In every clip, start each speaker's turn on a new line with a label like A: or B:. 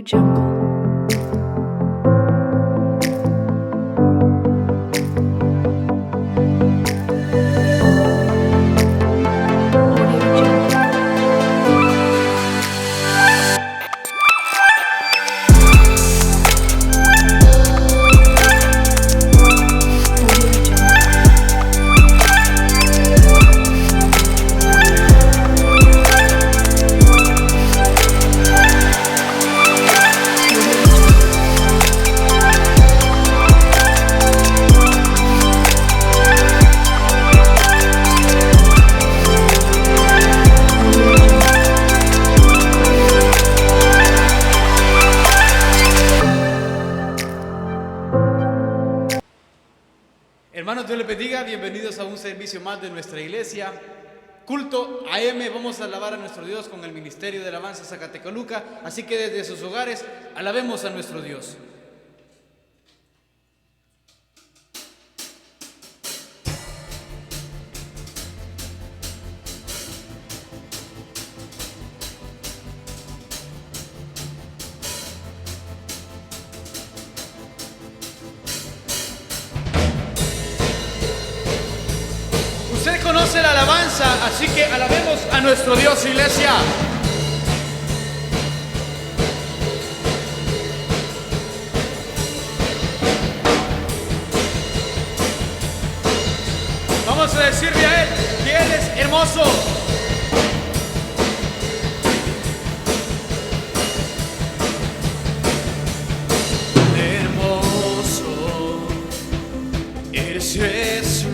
A: Jungle.
B: Hermanos, Dios les bendiga, bienvenidos a un servicio más de nuestra iglesia. Culto AM, vamos a alabar a nuestro Dios con el Ministerio de Alabanza Zacatecoluca, así que desde sus hogares alabemos a nuestro Dios. Usted conoce la alabanza, así que alabemos a nuestro Dios, iglesia. Vamos a decirle a Él que Él es hermoso. Hermoso, eres Jesús.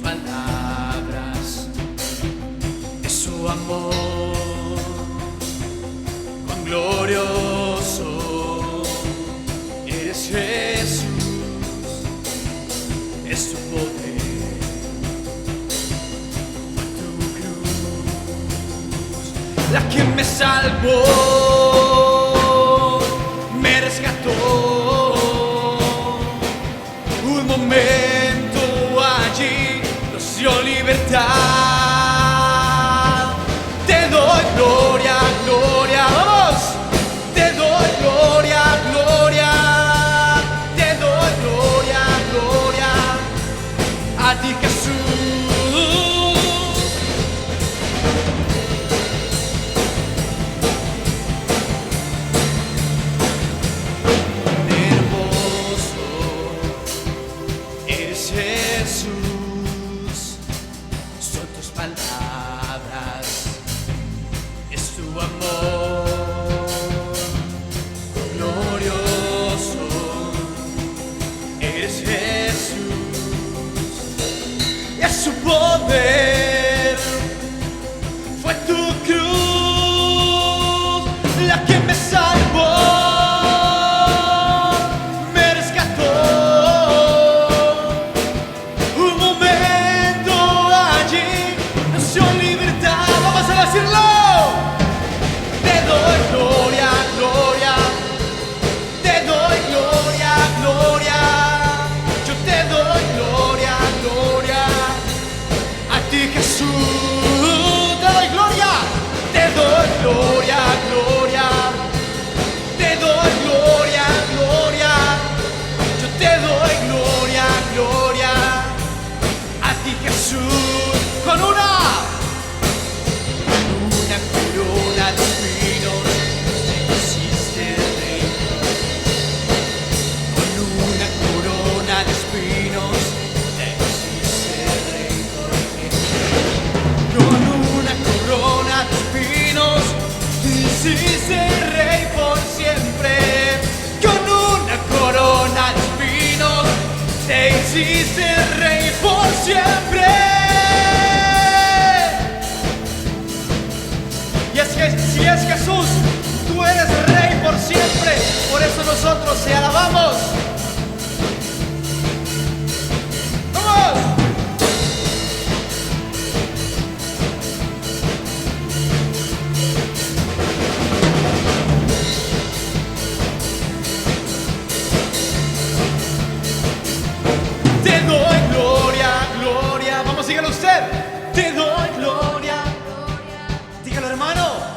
B: Palabras, es su amor, cuán glorioso eres Jesús, es su poder, fue tu cruz, la que me salvó, me rescató, un momento allí dio libertad. Te doy gloria, gloria, vamos. Te doy gloria, gloria. Te doy gloria, gloria. A ti, Jesús. Hermoso eres Jesús. Palabras, es tu amor glorioso, eres Jesús, es su poder, fue tu cruz la que me salvó, me rescató, un momento allí dio libertad, vamos a decirlo. Te doy gloria, gloria. Te doy gloria, gloria. Yo te doy gloria, gloria. A ti, Jesús, te doy gloria. Te doy gloria, gloria. Te doy gloria, gloria. Yo te doy gloria, gloria. A ti, Jesús, con una corona de espinos te hiciste rey. Con una corona de espinos te hiciste rey. Con una corona de espinos te hiciste rey por siempre. Con una corona de espinos te hiciste rey por siempre. Si es Jesús, tú eres rey por siempre, por eso nosotros te alabamos. ¡Vamos! Te doy gloria, gloria. Vamos, síguelo usted. Te doy gloria. Dígalo, hermano.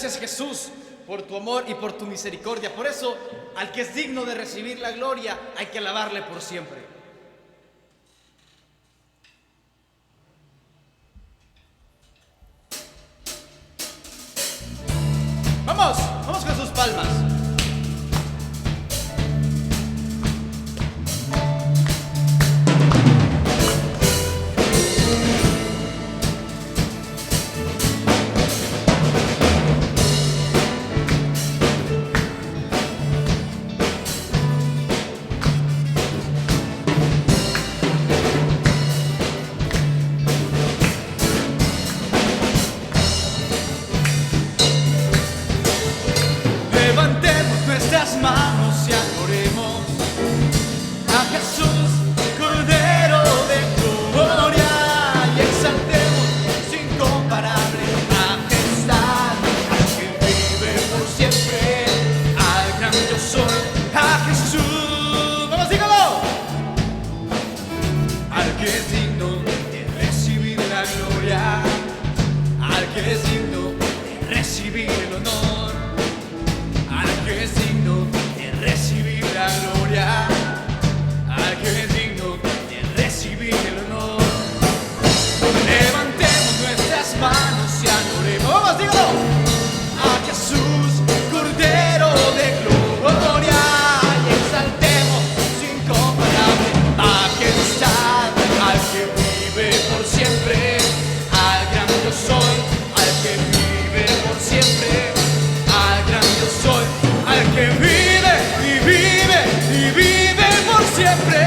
B: gracias, Jesús, por tu amor y por tu misericordia. Por eso, al que es digno de recibir la gloria, hay que alabarle por siempre. Vamos, vamos con sus palmas. Levantemos nuestras manos y adoremos a Jesús, Cordero de gloria, y exaltemos su incomparable majestad, al que vive por siempre, al gran yo soy, a Jesús. ¡Vamos, dígalo! Al que es digno de recibir la gloria, al que es digno de recibir el honor, al que es digno de recibir la gloria, al que es digno de recibir el honor. Levantemos nuestras manos y adoremos, vamos, dígalo, a Jesús, Cordero de gloria, y exaltemos su incomparable majestad, al que vive por siempre, al gran yo soy, al que vive por siempre, al gran yo soy, al que vive y vive y vive por siempre.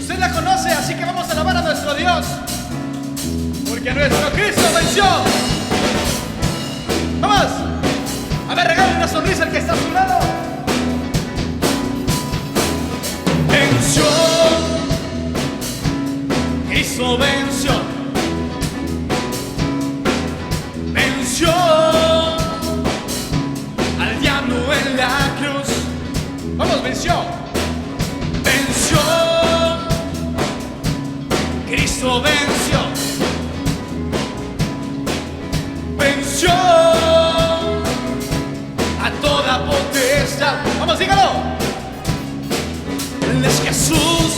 B: Usted la conoce, así que vamos a alabar a nuestro Dios, porque nuestro Cristo venció. Vamos, a ver, regale una sonrisa al que está a su lado. Venció, Cristo venció, venció al diablo en la cruz. Vamos, venció, venció, Cristo venció, venció a toda potestad. Vamos, dígalo. Él es Jesús,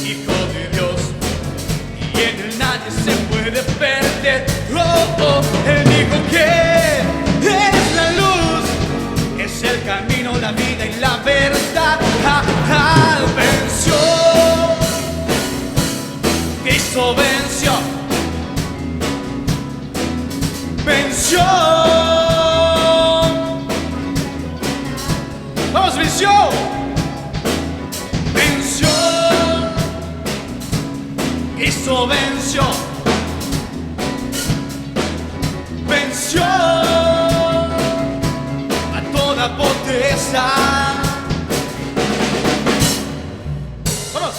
B: Hijo de Dios, y en él nadie se puede perder. Oh, oh, él dijo que es la luz, es el camino, la vida y la verdad. Venció, Cristo venció, venció. Vamos, venció, venció, Cristo venció, venció a toda potestad. Vamos.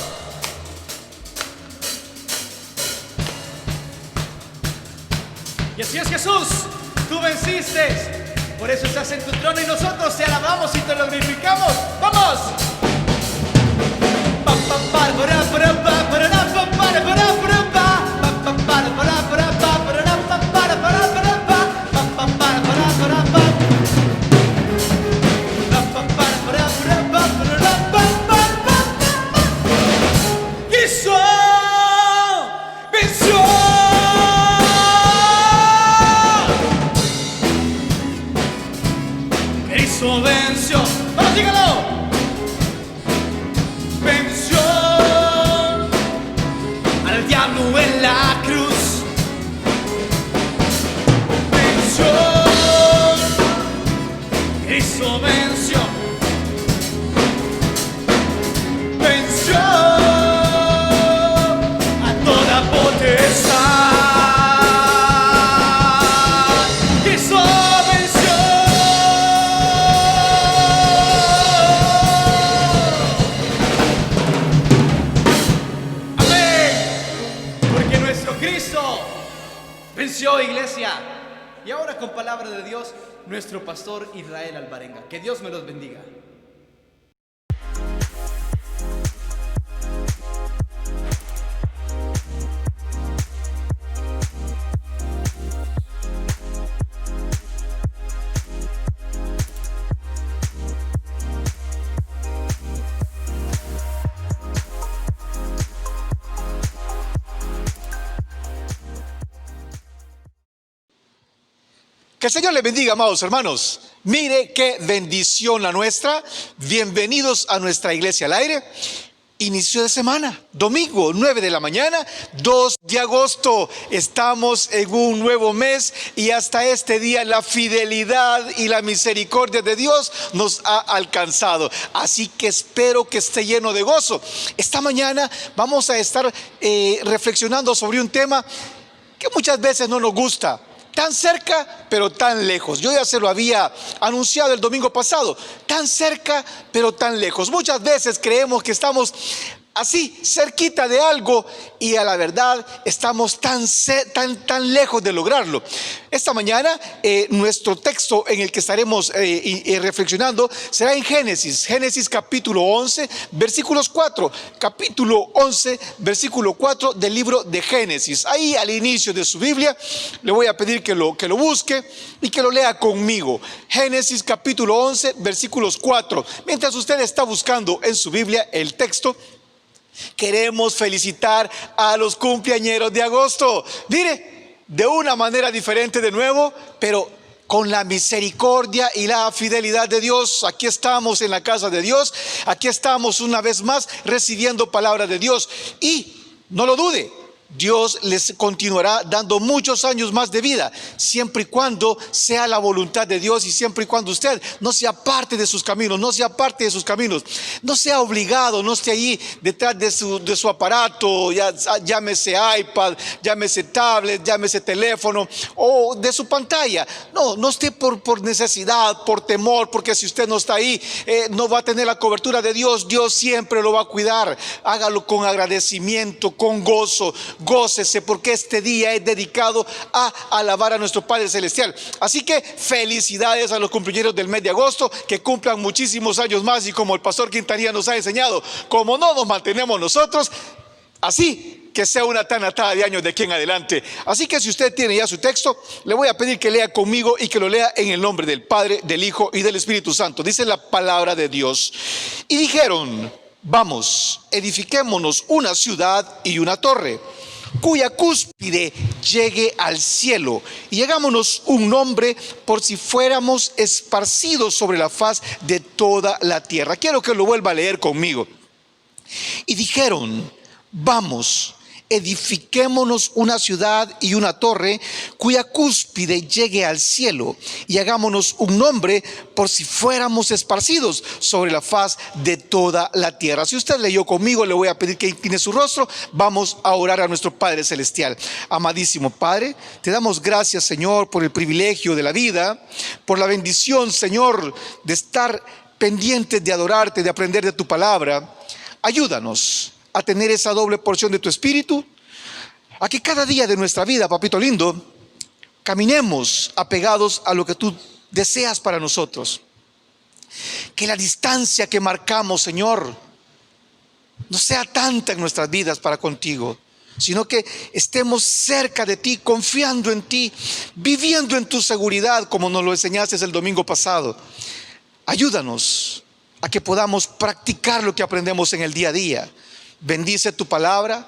B: Y así es, Jesús, tú venciste. Por eso estás en tu trono y nosotros te alabamos y te lo glorificamos. ¡Vamos! Cristo venció. Cristo venció. ¡Vamos, dígalo! Venció al diablo en la cruz. Venció, Cristo venció. Venció a toda potestad. Cristo venció. Cristo venció, iglesia. Y ahora, con palabra de Dios, nuestro pastor Israel Alvarenga. Que Dios me los bendiga.
A: Que el Señor les bendiga, amados hermanos. Mire qué bendición la nuestra. Bienvenidos a nuestra iglesia al aire. Inicio de semana, domingo 9 de la mañana, 2 de agosto. Estamos en un nuevo mes y hasta este día la fidelidad y la misericordia de Dios nos ha alcanzado. Así que espero que esté lleno de gozo. Esta mañana vamos a estar reflexionando sobre un tema que muchas veces no nos gusta. Tan cerca, pero tan lejos. Yo ya se lo había anunciado el domingo pasado. Tan cerca, pero tan lejos. Muchas veces creemos que estamos así, cerquita de algo, y a la verdad estamos tan lejos de lograrlo. Esta mañana nuestro texto en el que estaremos reflexionando será en Génesis capítulo 11, versículos 4. Capítulo 11, versículo 4 del libro de Génesis. Ahí al inicio de su Biblia le voy a pedir que lo busque y que lo lea conmigo. Génesis capítulo 11, versículos 4. Mientras usted está buscando en su Biblia el texto, queremos felicitar a los cumpleañeros de agosto. Mire, de una manera diferente de nuevo, pero con la misericordia y la fidelidad de Dios. Aquí estamos en la casa de Dios. Aquí estamos una vez más recibiendo palabra de Dios. Y no lo dude, Dios les continuará dando muchos años más de vida, siempre y cuando sea la voluntad de Dios y siempre y cuando usted no sea parte de sus caminos, no sea parte de sus caminos, no sea obligado, no esté ahí detrás de su aparato, llámese iPad, llámese tablet, llámese teléfono o de su pantalla. No esté por necesidad, por temor, porque si usted no está ahí, no va a tener la cobertura de Dios. Dios siempre lo va a cuidar. Hágalo con agradecimiento, con gozo. Gócese, porque este día es dedicado a alabar a nuestro Padre Celestial. Así que felicidades a los cumpleaños del mes de agosto, que cumplan muchísimos años más. Y como el pastor Quintanilla nos ha enseñado, como no nos mantenemos nosotros, así que sea una tanatada de años de aquí en adelante. Así que si usted tiene ya su texto, le voy a pedir que lea conmigo y que lo lea en el nombre del Padre, del Hijo y del Espíritu Santo. Dice la palabra de Dios: y dijeron, vamos, edifiquémonos una ciudad y una torre, cuya cúspide llegue al cielo, y hagámonos un nombre por si fuéramos esparcidos sobre la faz de toda la tierra. Quiero que lo vuelva a leer conmigo. Y dijeron, vamos, edifiquémonos una ciudad y una torre, cuya cúspide llegue al cielo, y hagámonos un nombre por si fuéramos esparcidos sobre la faz de toda la tierra. Si usted leyó conmigo, le voy a pedir que incline su rostro. Vamos a orar a nuestro Padre Celestial. Amadísimo Padre, te damos gracias, Señor, por el privilegio de la vida, por la bendición, Señor, de estar pendientes de adorarte, de aprender de tu palabra. Ayúdanos a tener esa doble porción de tu Espíritu, a que cada día de nuestra vida, papito lindo, caminemos apegados a lo que tú deseas para nosotros. Que la distancia que marcamos, Señor, no sea tanta en nuestras vidas para contigo, sino que estemos cerca de ti, confiando en ti, viviendo en tu seguridad, como nos lo enseñaste el domingo pasado. Ayúdanos a que podamos practicar lo que aprendemos en el día a día. Bendice tu palabra.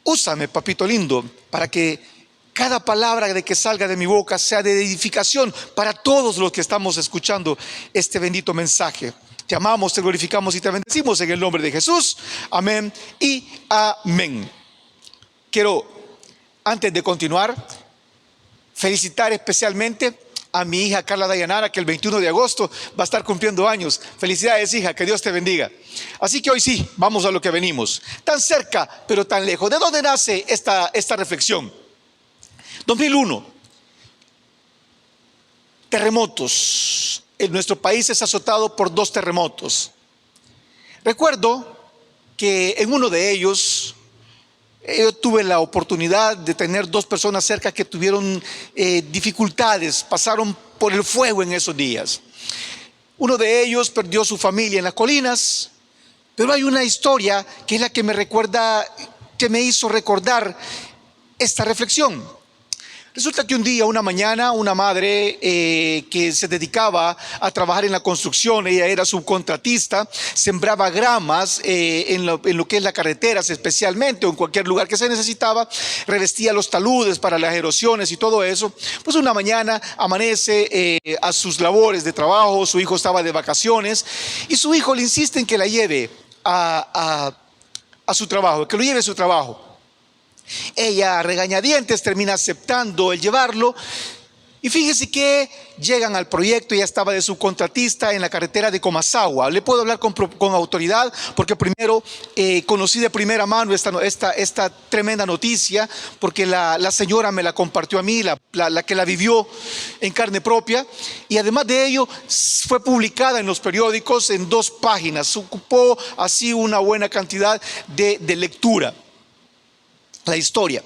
A: Úsame, papito lindo, para que cada palabra de que salga de mi boca sea de edificación para todos los que estamos escuchando este bendito mensaje. Te amamos, te glorificamos y te bendecimos en el nombre de Jesús. Amén y amén. Quiero, antes de continuar, felicitar especialmente a mi hija Carla Dayanara, que el 21 de agosto va a estar cumpliendo años. Felicidades, hija, que Dios te bendiga. Así que hoy sí, vamos a lo que venimos. Tan cerca, pero tan lejos. ¿De dónde nace esta reflexión? 2001. Terremotos. En nuestro país es azotado por 2 terremotos. Recuerdo que en uno de ellos, yo tuve la oportunidad de tener 2 personas cerca que tuvieron dificultades, pasaron por el fuego en esos días. Uno de ellos perdió su familia en las colinas, pero hay una historia que es la que me hizo recordar esta reflexión. Resulta que un día, una mañana, una madre que se dedicaba a trabajar en la construcción, ella era subcontratista, sembraba gramas en lo que es la carretera especialmente, o en cualquier lugar que se necesitaba, revestía los taludes para las erosiones y todo eso. Pues una mañana amanece a sus labores de trabajo, su hijo estaba de vacaciones y su hijo le insiste en que la lleve a su trabajo, que lo lleve a su trabajo. Ella a regañadientes termina aceptando el llevarlo y fíjese que llegan al proyecto. Ella estaba de subcontratista en la carretera de Comasagua. Le puedo hablar con autoridad porque primero conocí de primera mano esta tremenda noticia, porque la señora me la compartió a mí, la que la vivió en carne propia, y además de ello fue publicada en los periódicos en 2 páginas. Ocupó así una buena cantidad de lectura la historia.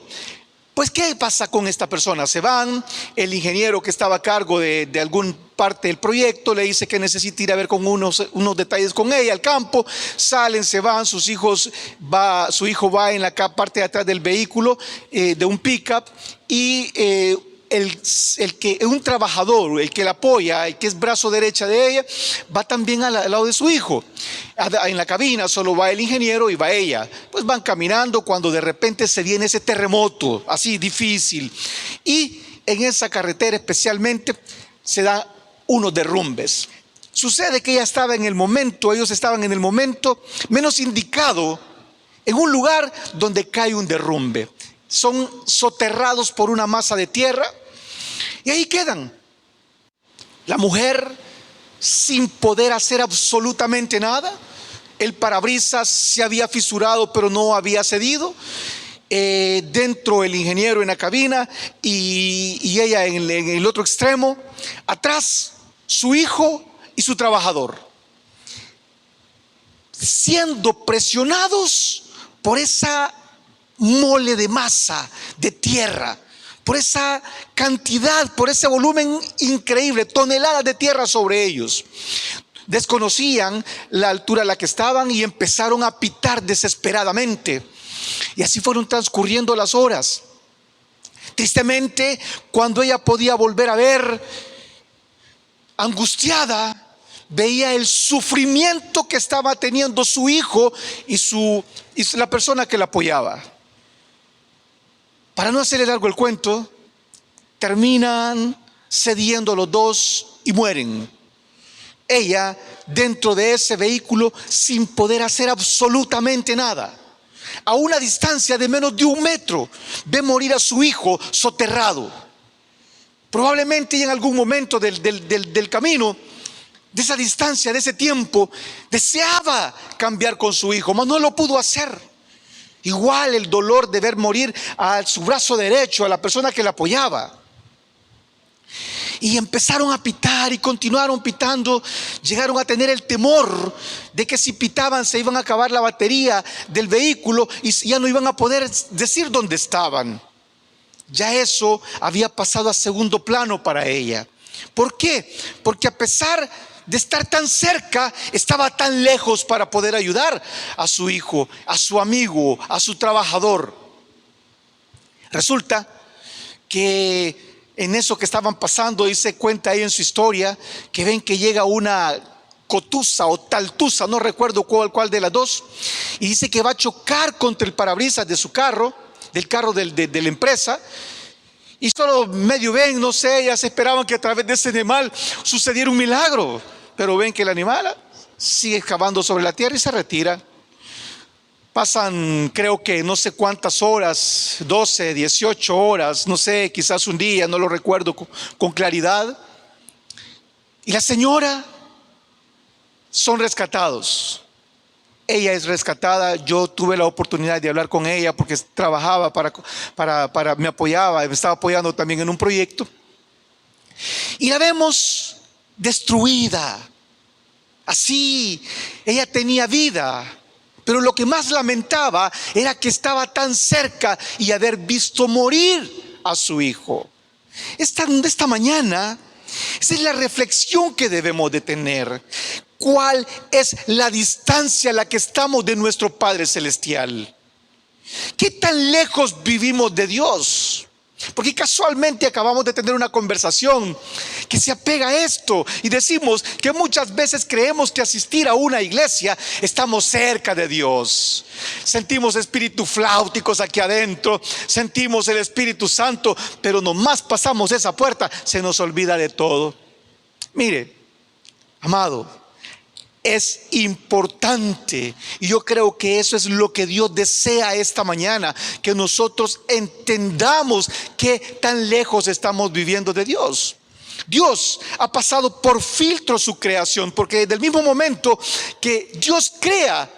A: Pues, ¿qué pasa con esta persona? Se van, el ingeniero que estaba a cargo de alguna parte del proyecto le dice que necesita ir a ver con unos detalles con ella al campo. Salen, se van, su hijo va en la parte de atrás del vehículo de un pickup, y un trabajador, el que la apoya, el que es brazo derecha de ella, va también al lado de su hijo. En la cabina solo va el ingeniero y va ella. Pues van caminando cuando de repente se viene ese terremoto así difícil, y en esa carretera especialmente se dan unos derrumbes. Sucede que ellos estaban en el momento menos indicado, en un lugar donde cae un derrumbe. Son soterrados por una masa de tierra y ahí quedan. La mujer sin poder hacer absolutamente nada. El parabrisas se había fisurado pero no había cedido. Dentro el ingeniero en la cabina y ella en el otro extremo. Atrás su hijo y su trabajador, siendo presionados por esa mole de masa, de tierra, por esa cantidad, por ese volumen increíble, toneladas de tierra sobre ellos. Desconocían la altura a la que estaban y empezaron a pitar desesperadamente. Y así fueron transcurriendo las horas. Tristemente, cuando ella podía volver a ver, angustiada, veía el sufrimiento que estaba teniendo su hijo y la persona que la apoyaba. Para no hacerle largo el cuento, terminan cediendo los dos y mueren. Ella dentro de ese vehículo sin poder hacer absolutamente nada. A una distancia de menos de 1 metro ve morir a su hijo soterrado. Probablemente en algún momento del camino, de esa distancia, de ese tiempo, deseaba cambiar con su hijo, mas no lo pudo hacer. Igual el dolor de ver morir a su brazo derecho, a la persona que la apoyaba. Y empezaron a pitar y continuaron pitando. Llegaron a tener el temor de que si pitaban se iban a acabar la batería del vehículo y ya no iban a poder decir dónde estaban. Ya eso había pasado a segundo plano para ella. ¿Por qué? Porque a pesar de estar tan cerca, estaba tan lejos para poder ayudar a su hijo, a su amigo, a su trabajador. Resulta que en eso que estaban pasando, y se cuenta ahí en su historia, que ven que llega una cotusa o taltusa, no recuerdo cuál de las dos, y dice que va a chocar contra el parabrisas de su carro, del carro de la empresa. Y solo medio ven, no sé, ellas esperaban que a través de ese animal sucediera un milagro, pero ven que el animal sigue excavando sobre la tierra y se retira. Pasan, creo que no sé cuántas horas, 12, 18 horas, no sé, quizás un día, no lo recuerdo con claridad. Y la señora son rescatados. Ella es rescatada. Yo tuve la oportunidad de hablar con ella porque trabajaba me apoyaba, me estaba apoyando también en un proyecto. Y la vemos destruida. Así, ella tenía vida. Pero lo que más lamentaba era que estaba tan cerca y haber visto morir a su hijo. Esta mañana, esa es la reflexión que debemos de tener. ¿Cuál es la distancia a la que estamos de nuestro Padre Celestial? ¿Qué tan lejos vivimos de Dios? Porque casualmente acabamos de tener una conversación que se apega a esto y decimos que muchas veces creemos que asistir a una iglesia estamos cerca de Dios. Sentimos espíritus fláuticos aquí adentro, sentimos el Espíritu Santo, pero nomás pasamos esa puerta, se nos olvida de todo. Mire, amado, es importante, y yo creo que eso es lo que Dios desea esta mañana, que nosotros entendamos qué tan lejos estamos viviendo de Dios. Dios ha pasado por filtro su creación, porque desde el mismo momento que Dios crea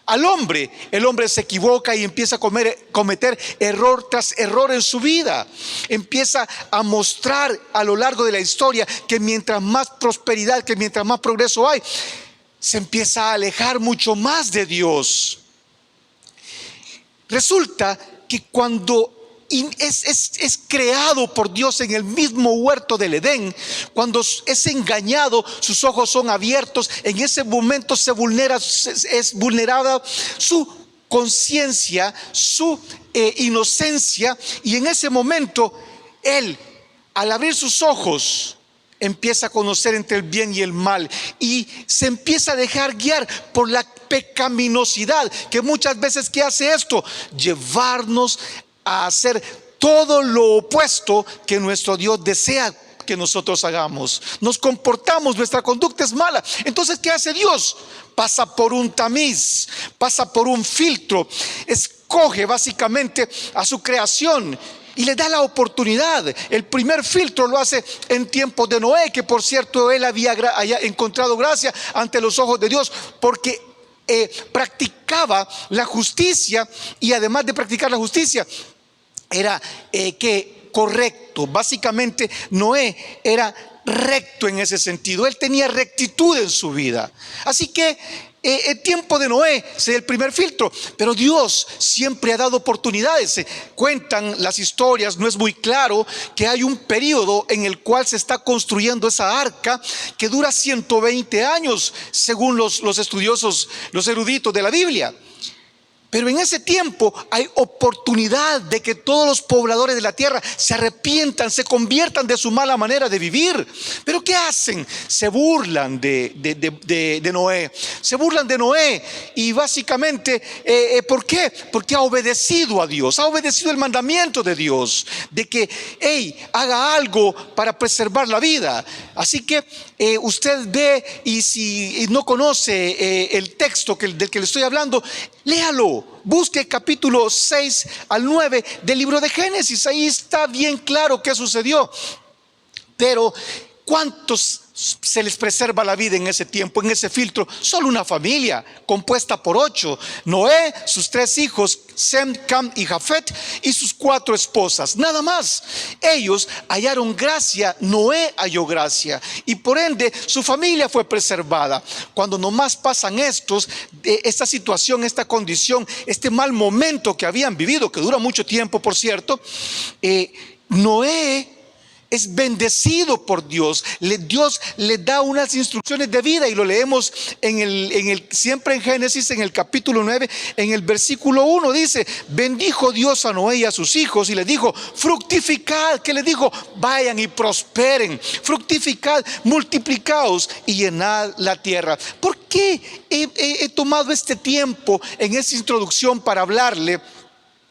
A: al hombre, el hombre se equivoca y empieza a cometer error tras error en su vida. Empieza a mostrar a lo largo de la historia que mientras más prosperidad, que mientras más progreso hay, se empieza a alejar mucho más de Dios. Resulta que cuando es creado por Dios en el mismo huerto del Edén, cuando es engañado, sus ojos son abiertos, en ese momento es vulnerada su conciencia, su inocencia, y en ese momento él, al abrir sus ojos, empieza a conocer entre el bien y el mal y se empieza a dejar guiar por la pecaminosidad, que muchas veces, ¿qué hace esto? Llevarnos a hacer todo lo opuesto que nuestro Dios desea que nosotros hagamos. Nos comportamos, nuestra conducta es mala. Entonces, ¿qué hace Dios? Pasa por un tamiz, pasa por un filtro, escoge básicamente a su creación y le da la oportunidad. El primer filtro lo hace en tiempos de Noé, que por cierto él había encontrado gracia ante los ojos de Dios, porque practicaba la justicia, y además de practicar la justicia, era correcto. Básicamente Noé era recto en ese sentido, él tenía rectitud en su vida. Así que el tiempo de Noé es el primer filtro, pero Dios siempre ha dado oportunidades. Cuentan las historias, no es muy claro, que hay un periodo en el cual se está construyendo esa arca que dura 120 años, según los estudiosos, los eruditos de la Biblia. Pero en ese tiempo hay oportunidad de que todos los pobladores de la tierra se arrepientan, se conviertan de su mala manera de vivir. Pero ¿qué hacen? Se burlan de Noé. Se burlan de Noé. Y básicamente, ¿por qué? Porque ha obedecido a Dios, ha obedecido el mandamiento de Dios, de que haga algo para preservar la vida. Así que usted ve, y si no conoce el texto del que le estoy hablando, léalo. Busque capítulo 6 al 9 del libro de Génesis. Ahí está bien claro qué sucedió. Pero ¿cuántos se les preserva la vida en ese tiempo, en ese filtro? Solo una familia compuesta por 8: Noé, sus 3 hijos, Sem, Cam y Jafet, y sus 4 esposas, nada más. Ellos hallaron gracia, Noé halló gracia, y por ende su familia fue preservada. Cuando nomás pasan esta situación, esta condición, este mal momento que habían vivido, que dura mucho tiempo por cierto, Noé es bendecido por Dios. Dios le da unas instrucciones de vida, y lo leemos siempre en Génesis, en el capítulo 9, en el versículo 1 dice: bendijo Dios a Noé y a sus hijos y les dijo: fructificad. ¿Qué les dijo? Vayan y prosperen, fructificad, multiplicaos y llenad la tierra. ¿Por qué he tomado este tiempo en esta introducción para hablarle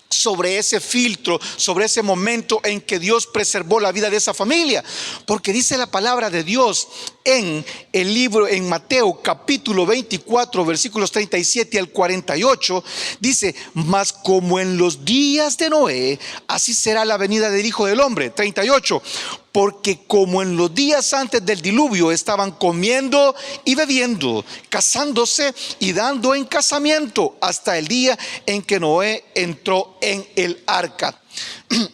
A: sobre ese filtro, sobre ese momento en que Dios preservó la vida de esa familia? Porque dice la palabra de Dios en el libro, en Mateo capítulo 24 versículos 37 al 48, dice: mas como en los días de Noé, así será la venida del Hijo del Hombre. 38: porque como en los días antes del diluvio estaban comiendo y bebiendo, casándose y dando en casamiento, hasta el día en que Noé entró en el arca.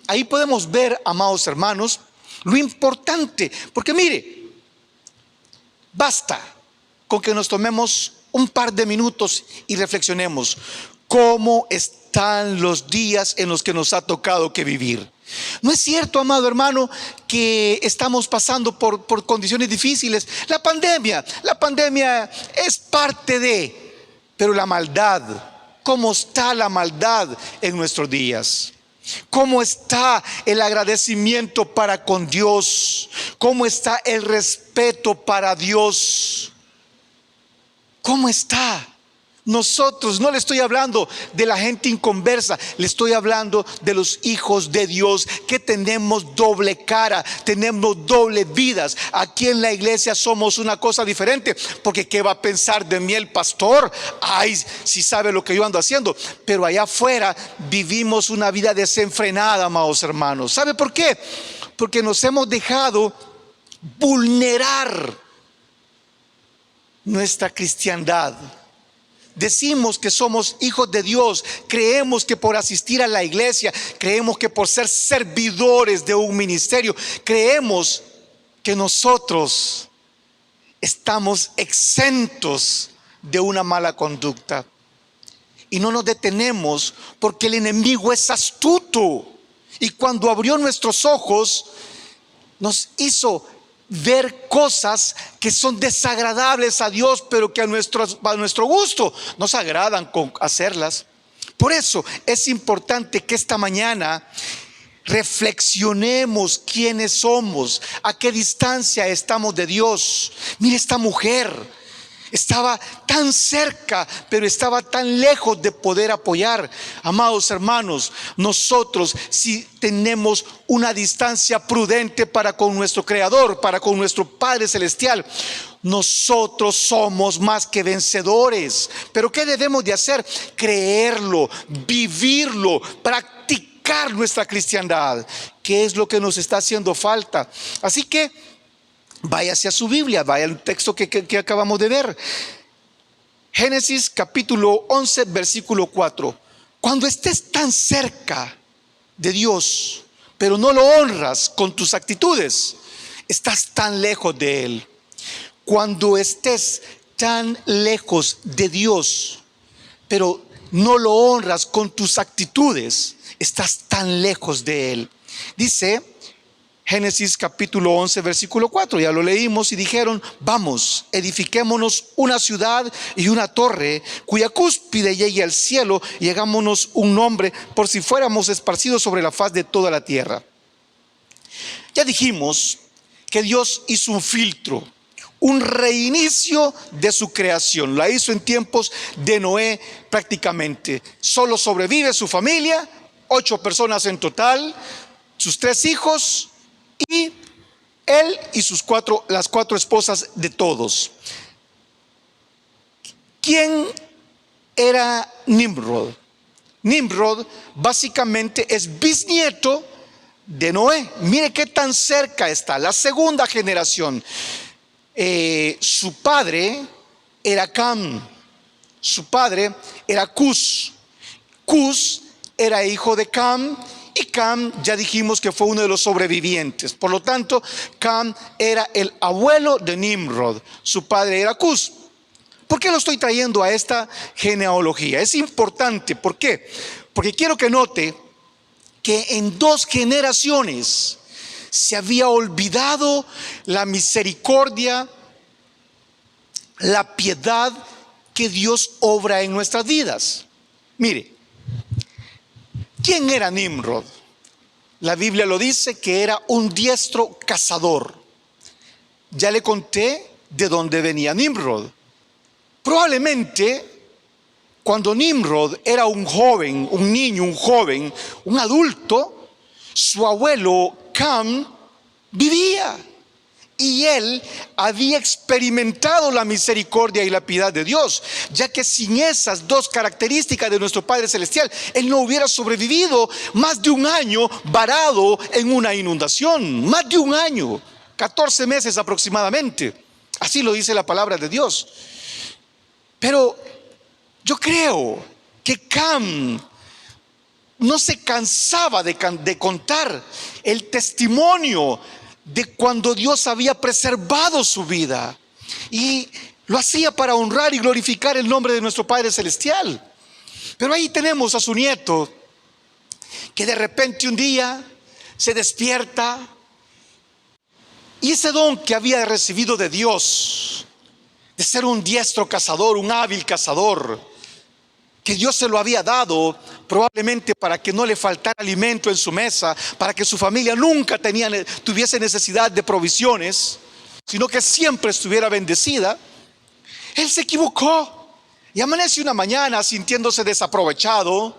A: Ahí podemos ver, amados hermanos, lo importante, porque mire, basta con que nos tomemos un par de minutos y reflexionemos cómo están los días en los que nos ha tocado que vivir. ¿No es cierto, amado hermano, que estamos pasando por condiciones difíciles? La pandemia es parte de, pero la maldad, ¿cómo está la maldad en nuestros días? ¿Cómo está el agradecimiento para con Dios? ¿Cómo está el respeto para Dios? ¿Cómo está? Nosotros, no le estoy hablando de la gente inconversa, le estoy hablando de los hijos de Dios que tenemos doble cara, tenemos doble vidas. Aquí en la iglesia somos una cosa diferente, porque ¿qué va a pensar de mí el pastor? Ay, si sabe lo que yo ando haciendo. Pero allá afuera vivimos una vida desenfrenada, amados hermanos. ¿Sabe por qué? Porque nos hemos dejado vulnerar nuestra cristiandad. Decimos que somos hijos de Dios, creemos que por asistir a la iglesia, creemos que por ser servidores de un ministerio, creemos que nosotros estamos exentos de una mala conducta. Y no nos detenemos porque el enemigo es astuto. Y cuando abrió nuestros ojos, nos hizo ver cosas que son desagradables a Dios, pero que a nuestro gusto nos agradan con hacerlas. Por eso es importante que esta mañana reflexionemos quiénes somos, a qué distancia estamos de Dios. Mire, esta mujer estaba tan cerca, pero estaba tan lejos de poder apoyar. Amados hermanos, nosotros si tenemos una distancia prudente para con nuestro Creador, para con nuestro Padre Celestial, nosotros somos más que vencedores. Pero ¿qué debemos de hacer? Creerlo, vivirlo, practicar nuestra cristiandad, que es lo que nos está haciendo falta. Así que vaya hacia su Biblia, vaya al texto que acabamos de ver. Génesis capítulo 11, versículo 4. Cuando estés tan cerca de Dios, pero no lo honras con tus actitudes, estás tan lejos de Él. Cuando estés tan lejos de Dios, pero no lo honras con tus actitudes, estás tan lejos de Él. Dice Génesis capítulo 11, versículo 4, ya lo leímos, y dijeron: vamos, edifiquémonos una ciudad y una torre cuya cúspide llegue al cielo, y hagámonos un nombre por si fuéramos esparcidos sobre la faz de toda la tierra. Ya dijimos que Dios hizo un filtro, un reinicio de su creación. La hizo en tiempos de Noé prácticamente. Solo sobrevive su familia, 8 personas en total, sus 3 hijos, y él y las 4 esposas de todos. ¿Quién era Nimrod? Nimrod básicamente es bisnieto de Noé. Mire qué tan cerca está, la segunda generación. Su padre era Cam, su padre era Cus. Cus era hijo de Cam, y Cam ya dijimos que fue uno de los sobrevivientes. Por lo tanto, Cam era el abuelo de Nimrod, su padre era Cus. ¿Por qué lo estoy trayendo a esta genealogía? Es importante, ¿por qué? Porque quiero que note que en 2 generaciones se había olvidado la misericordia, la piedad que Dios obra en nuestras vidas. Mire, ¿quién era Nimrod? La Biblia lo dice, que era un diestro cazador. Ya le conté de dónde venía Nimrod. Probablemente cuando Nimrod era un joven, un niño, un joven, un adulto, su abuelo Cam vivía, y él había experimentado la misericordia y la piedad de Dios, ya que sin esas 2 características de nuestro Padre Celestial, él no hubiera sobrevivido más de un año varado en una inundación. Más de un año, 14 meses aproximadamente. Así lo dice la palabra de Dios. Pero yo creo que Cam no se cansaba de contar el testimonio de cuando Dios había preservado su vida, y lo hacía para honrar y glorificar el nombre de nuestro Padre Celestial. Pero ahí tenemos a su nieto, que de repente un día se despierta, y ese don que había recibido de Dios, de ser un diestro cazador, un hábil cazador, que Dios se lo había dado probablemente para que no le faltara alimento en su mesa, para que su familia nunca tuviese necesidad de provisiones, sino que siempre estuviera bendecida. Él se equivocó y amanece una mañana sintiéndose desaprovechado,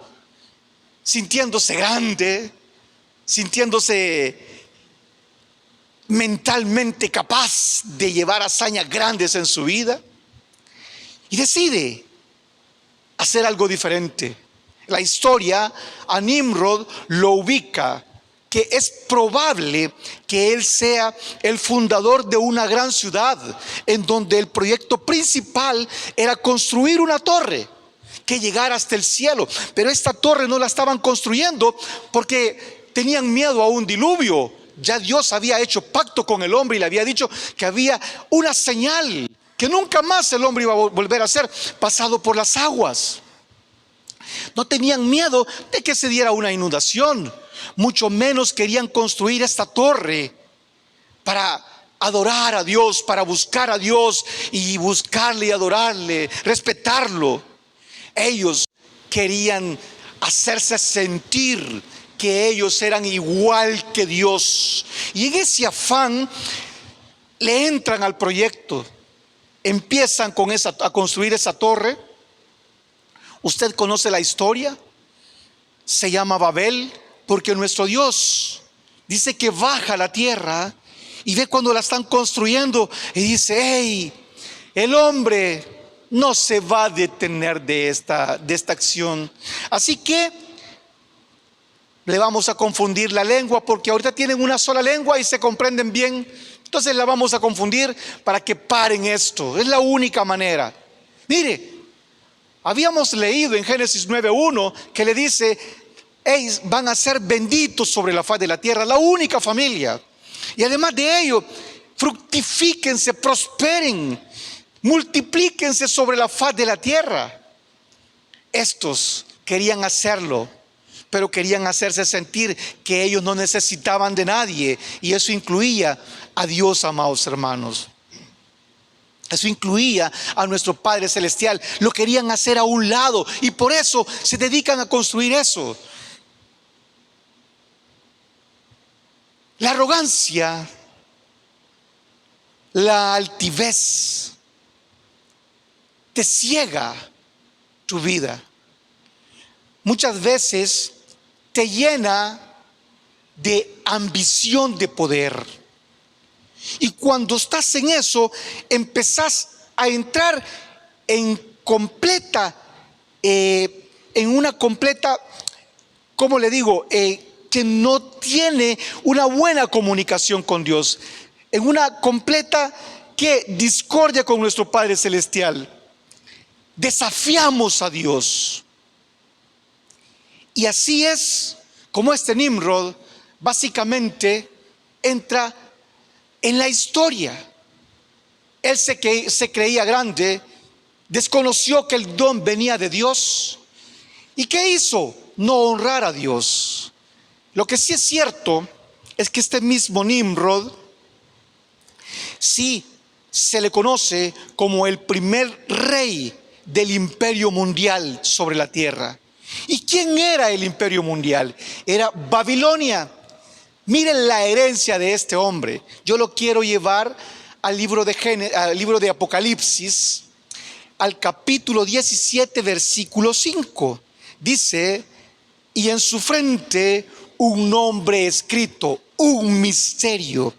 A: sintiéndose grande, sintiéndose mentalmente capaz de llevar hazañas grandes en su vida, y decide hacer algo diferente. La historia a Nimrod lo ubica que es probable que él sea el fundador de una gran ciudad, en donde el proyecto principal era construir una torre que llegara hasta el cielo. Pero esta torre no la estaban construyendo porque tenían miedo a un diluvio. Ya Dios había hecho pacto con el hombre y le había dicho que había una señal que nunca más el hombre iba a volver a ser, pasado por las aguas. No tenían miedo de que se diera una inundación, mucho menos querían construir esta torre para adorar a Dios, para buscar a Dios y buscarle y adorarle, respetarlo. Ellos querían hacerse sentir que ellos eran igual que Dios, y en ese afán le entran al proyecto, empiezan a construir esa torre. Usted conoce la historia, se llama Babel, porque nuestro Dios dice que baja a la tierra y ve cuando la están construyendo y dice: hey, el hombre no se va a detener de esta acción, así que le vamos a confundir la lengua, porque ahorita tienen una sola lengua y se comprenden bien. Entonces la vamos a confundir para que paren esto. Es la única manera. Mire, habíamos leído en Génesis 9:1 que le dice: ellos van a ser benditos sobre la faz de la tierra, la única familia. Y además de ello, fructifíquense, prosperen, multiplíquense sobre la faz de la tierra. Estos querían hacerlo, pero querían hacerse sentir que ellos no necesitaban de nadie, y eso incluía a Dios, amados hermanos. Eso incluía a nuestro Padre Celestial. Lo querían hacer a un lado, y por eso se dedican a construir eso. La arrogancia, la altivez te ciega tu vida. Muchas veces te llena de ambición de poder, y cuando estás en eso empezás a entrar en una completa, ¿cómo le digo? Que no tiene una buena comunicación con Dios, en una completa discordia con nuestro Padre Celestial. Desafiamos a Dios. Y así es como este Nimrod básicamente entra en la historia. Él se creía grande, desconoció que el don venía de Dios. ¿Y qué hizo? No honrar a Dios. Lo que sí es cierto es que este mismo Nimrod sí se le conoce como el primer rey del imperio mundial sobre la tierra. ¿Y quién era el imperio mundial? Era Babilonia. Miren la herencia de este hombre. Yo lo quiero llevar al libro de Apocalipsis, al capítulo 17, versículo 5. Dice: y en su frente un nombre escrito, un misterio: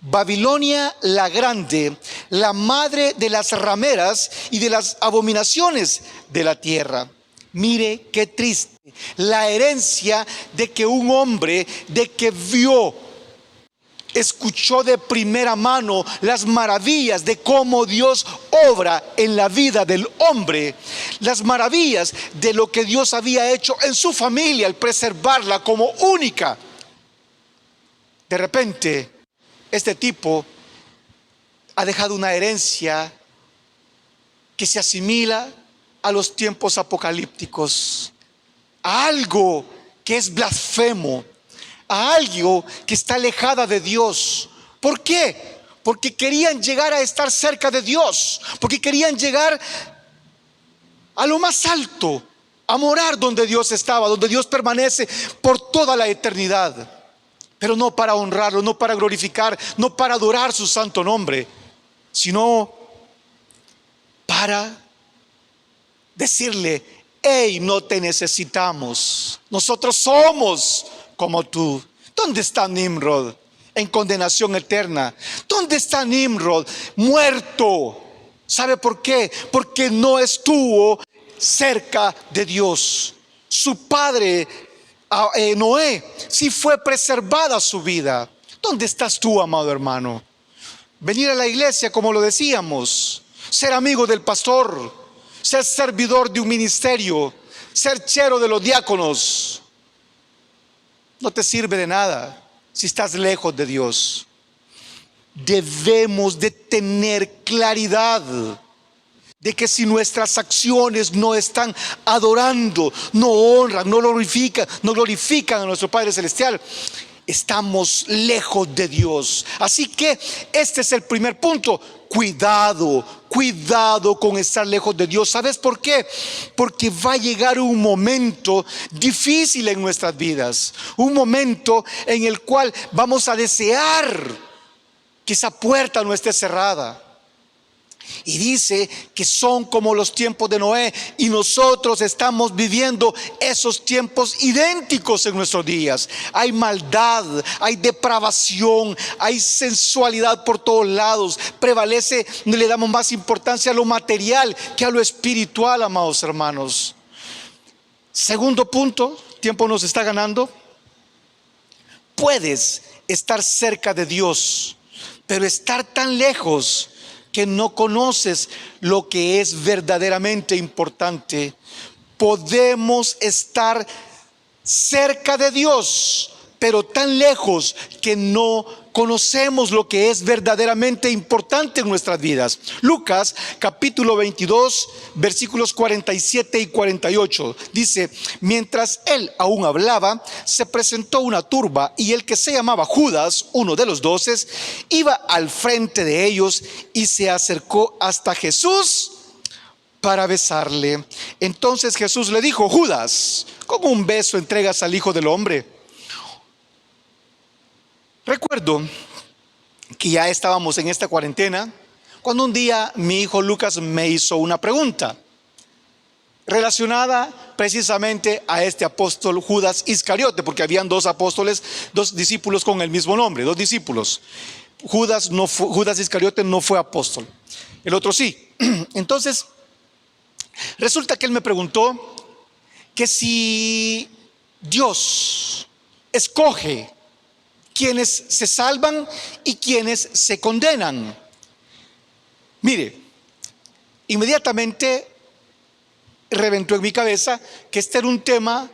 A: Babilonia la grande, la madre de las rameras y de las abominaciones de la tierra. Mire qué triste la herencia de que un hombre, de que escuchó de primera mano las maravillas de cómo Dios obra en la vida del hombre, las maravillas de lo que Dios había hecho en su familia al preservarla como única. De repente, este tipo ha dejado una herencia que se asimila a los tiempos apocalípticos, a algo que es blasfemo, a algo que está alejada de Dios. ¿Por qué? Porque querían llegar a estar cerca de Dios, porque querían llegar a lo más alto, a morar donde Dios estaba, donde Dios permanece por toda la eternidad. Pero no para honrarlo, no para glorificar, no para adorar su santo nombre, sino para decirle: hey, no te necesitamos, nosotros somos como tú. ¿Dónde está Nimrod? En condenación eterna. ¿Dónde está Nimrod? Muerto. ¿Sabe por qué? Porque no estuvo cerca de Dios. Su padre Noé, sí fue preservada su vida. ¿Dónde estás tú, amado hermano? Venir a la iglesia, como lo decíamos, ser amigo del pastor, ser servidor de un ministerio, ser chero de los diáconos, no te sirve de nada si estás lejos de Dios. Debemos de tener claridad de que si nuestras acciones no están adorando, no honran, no glorifican a nuestro Padre Celestial, estamos lejos de Dios. Así que este es el primer punto. Cuidado con estar lejos de Dios. ¿Sabes por qué? Porque va a llegar un momento difícil en nuestras vidas, un momento en el cual vamos a desear que esa puerta no esté cerrada. Y dice que son como los tiempos de Noé, y nosotros estamos viviendo esos tiempos idénticos en nuestros días. Hay maldad, hay depravación, hay sensualidad por todos lados. Prevalece, le damos más importancia a lo material que a lo espiritual, amados hermanos. Segundo punto, tiempo nos está ganando. Puedes estar cerca de Dios, pero estar tan lejos que no conoces lo que es verdaderamente importante. Podemos estar cerca de Dios, pero tan lejos que no conocemos lo que es verdaderamente importante en nuestras vidas. Lucas capítulo 22 versículos 47 y 48 dice: mientras él aún hablaba, se presentó una turba, y el que se llamaba Judas, uno de los 12, iba al frente de ellos y se acercó hasta Jesús para besarle. Entonces Jesús le dijo: Judas, ¿cómo un beso entregas al Hijo del Hombre? Recuerdo que ya estábamos en esta cuarentena cuando un día mi hijo Lucas me hizo una pregunta relacionada precisamente a este apóstol Judas Iscariote, porque habían dos apóstoles, dos discípulos con el mismo nombre, dos discípulos. Judas Iscariote no fue apóstol, el otro sí. Entonces resulta que él me preguntó que si Dios escoge quienes se salvan y quienes se condenan. Mire, inmediatamente reventó en mi cabeza que este era un tema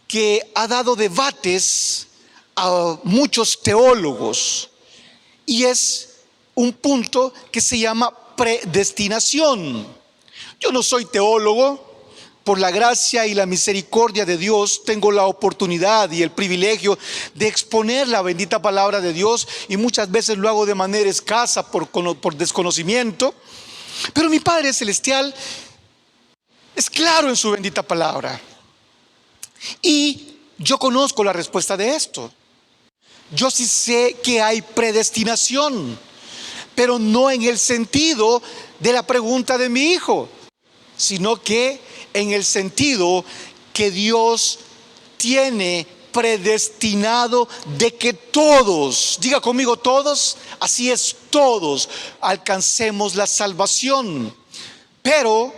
A: que ha dado debates a muchos teólogos, y es un punto que se llama predestinación. Yo no soy teólogo. Por la gracia y la misericordia de Dios tengo la oportunidad y el privilegio de exponer la bendita palabra de Dios, y muchas veces lo hago de manera escasa por desconocimiento. Pero mi Padre Celestial es claro en su bendita palabra, y yo conozco la respuesta de esto. Yo sí sé que hay predestinación, pero no en el sentido de la pregunta de mi hijo, sino que en el sentido que Dios tiene predestinado de que todos, diga conmigo todos, así es, todos alcancemos la salvación. Pero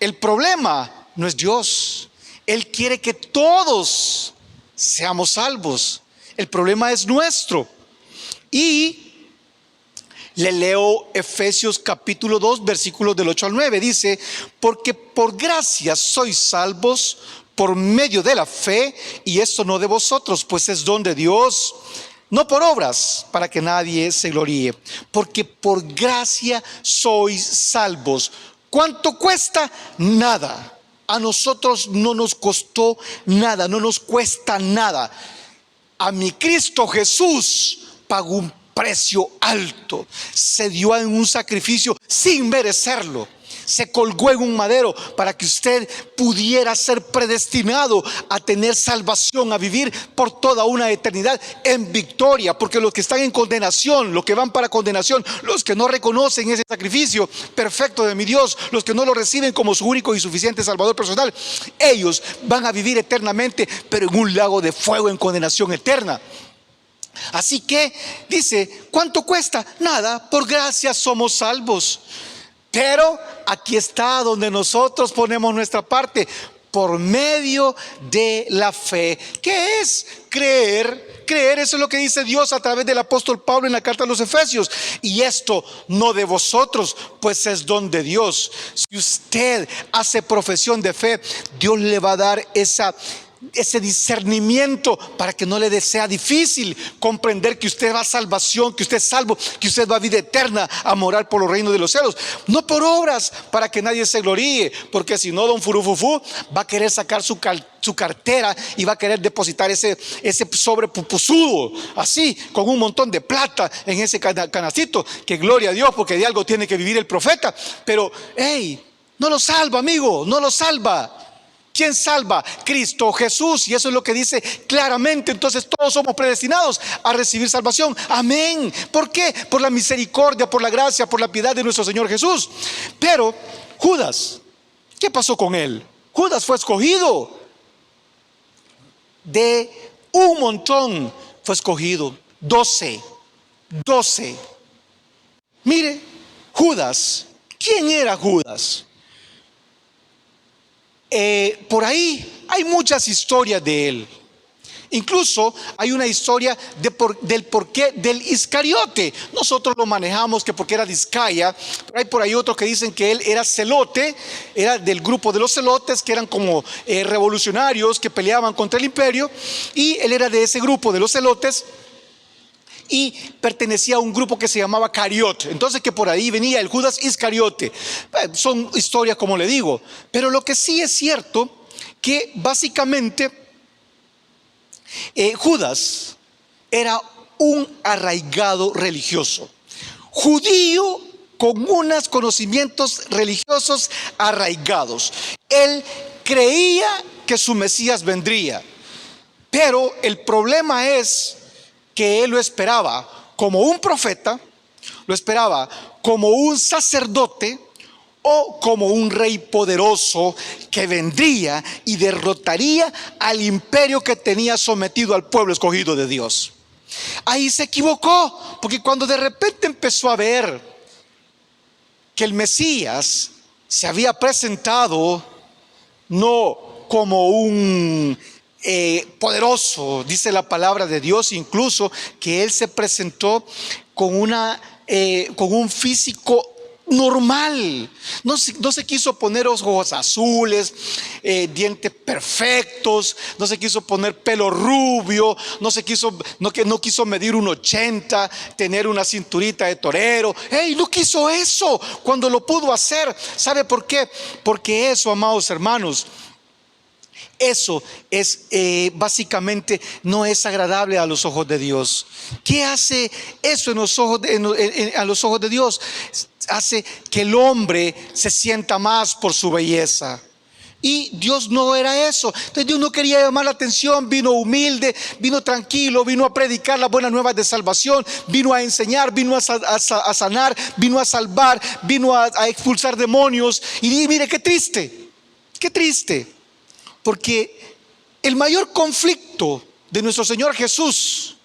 A: el problema no es Dios. Él quiere que todos seamos salvos. El problema es nuestro. Y le leo Efesios capítulo 2 versículos del 8 al 9. Dice: porque por gracia sois salvos por medio de la fe, y esto no de vosotros, pues es don de Dios, no por obras, para que nadie se gloríe. Porque por gracia sois salvos. ¿Cuánto cuesta? Nada. A nosotros no nos costó nada, no nos cuesta nada. A mi Cristo Jesús pagó un precio alto, se dio en un sacrificio sin merecerlo, se colgó en un madero para que usted pudiera ser predestinado a tener salvación, a vivir por toda una eternidad en victoria. Porque los que están en condenación, los que van para condenación, los que no reconocen ese sacrificio perfecto de mi Dios, los que no lo reciben como su único y suficiente Salvador personal, ellos van a vivir eternamente, pero en un lago de fuego, en condenación eterna. Así que dice, ¿cuánto cuesta? Nada, por gracia somos salvos. Pero aquí está donde nosotros ponemos nuestra parte, por medio de la fe. ¿Qué es creer? Creer, eso es lo que dice Dios a través del apóstol Pablo en la carta a los Efesios. Y esto no de vosotros, pues es don de Dios. Si usted hace profesión de fe, Dios le va a dar ese discernimiento para que no le sea difícil comprender que usted va a salvación, que usted es salvo, que usted va a vida eterna, a morar por los reinos de los cielos, no por obras para que nadie se gloríe, porque si no, don Furufufú va a querer sacar su cartera y va a querer depositar ese sobre pupusudo, así, con un montón de plata en ese canastito, que gloria a Dios, porque de algo tiene que vivir el profeta. Pero hey, no lo salva, amigo, no lo salva. ¿Quién salva? Cristo Jesús. Y eso es lo que dice claramente. Entonces todos somos predestinados a recibir salvación. Amén. ¿Por qué? Por la misericordia, por la gracia, por la piedad de nuestro Señor Jesús. Pero Judas, ¿qué pasó con él? Judas fue escogido. De un montón fue escogido. 12. Mire, Judas. ¿Quién era Judas? Por ahí hay muchas historias de él. Incluso hay una historia del porqué del Iscariote. Nosotros lo manejamos que porque era de Iscaya, pero hay por ahí otros que dicen que él era celote, era del grupo de los celotes, que eran como revolucionarios que peleaban contra el imperio, y él era de ese grupo de los celotes y pertenecía a un grupo que se llamaba Cariot. Entonces que por ahí venía el Judas Iscariote. Son historias, como le digo, pero lo que sí es cierto, que básicamente Judas era un arraigado religioso, judío con unos conocimientos religiosos arraigados. Él creía que su Mesías vendría, pero el problema es que él lo esperaba como un profeta, lo esperaba como un sacerdote o como un rey poderoso que vendría y derrotaría al imperio que tenía sometido al pueblo escogido de Dios. Ahí se equivocó, porque cuando de repente empezó a ver que el Mesías se había presentado no como un poderoso, dice la palabra de Dios, incluso que él se presentó con un físico normal. No se quiso poner ojos azules, dientes perfectos, no se quiso poner pelo rubio, no quiso medir 1.80, tener una cinturita de torero. No quiso eso cuando lo pudo hacer. ¿Sabe por qué? Porque eso, amados hermanos, eso es básicamente no es agradable a los ojos de Dios. ¿Qué hace eso a los ojos de Dios? Hace que el hombre se sienta más por su belleza. Y Dios no era eso. Entonces Dios no quería llamar la atención. Vino humilde, vino tranquilo, vino a predicar las buenas nuevas de salvación, vino a enseñar, vino a sanar, vino a salvar, vino a expulsar demonios. Y mire qué triste, porque el mayor conflicto de nuestro Señor Jesús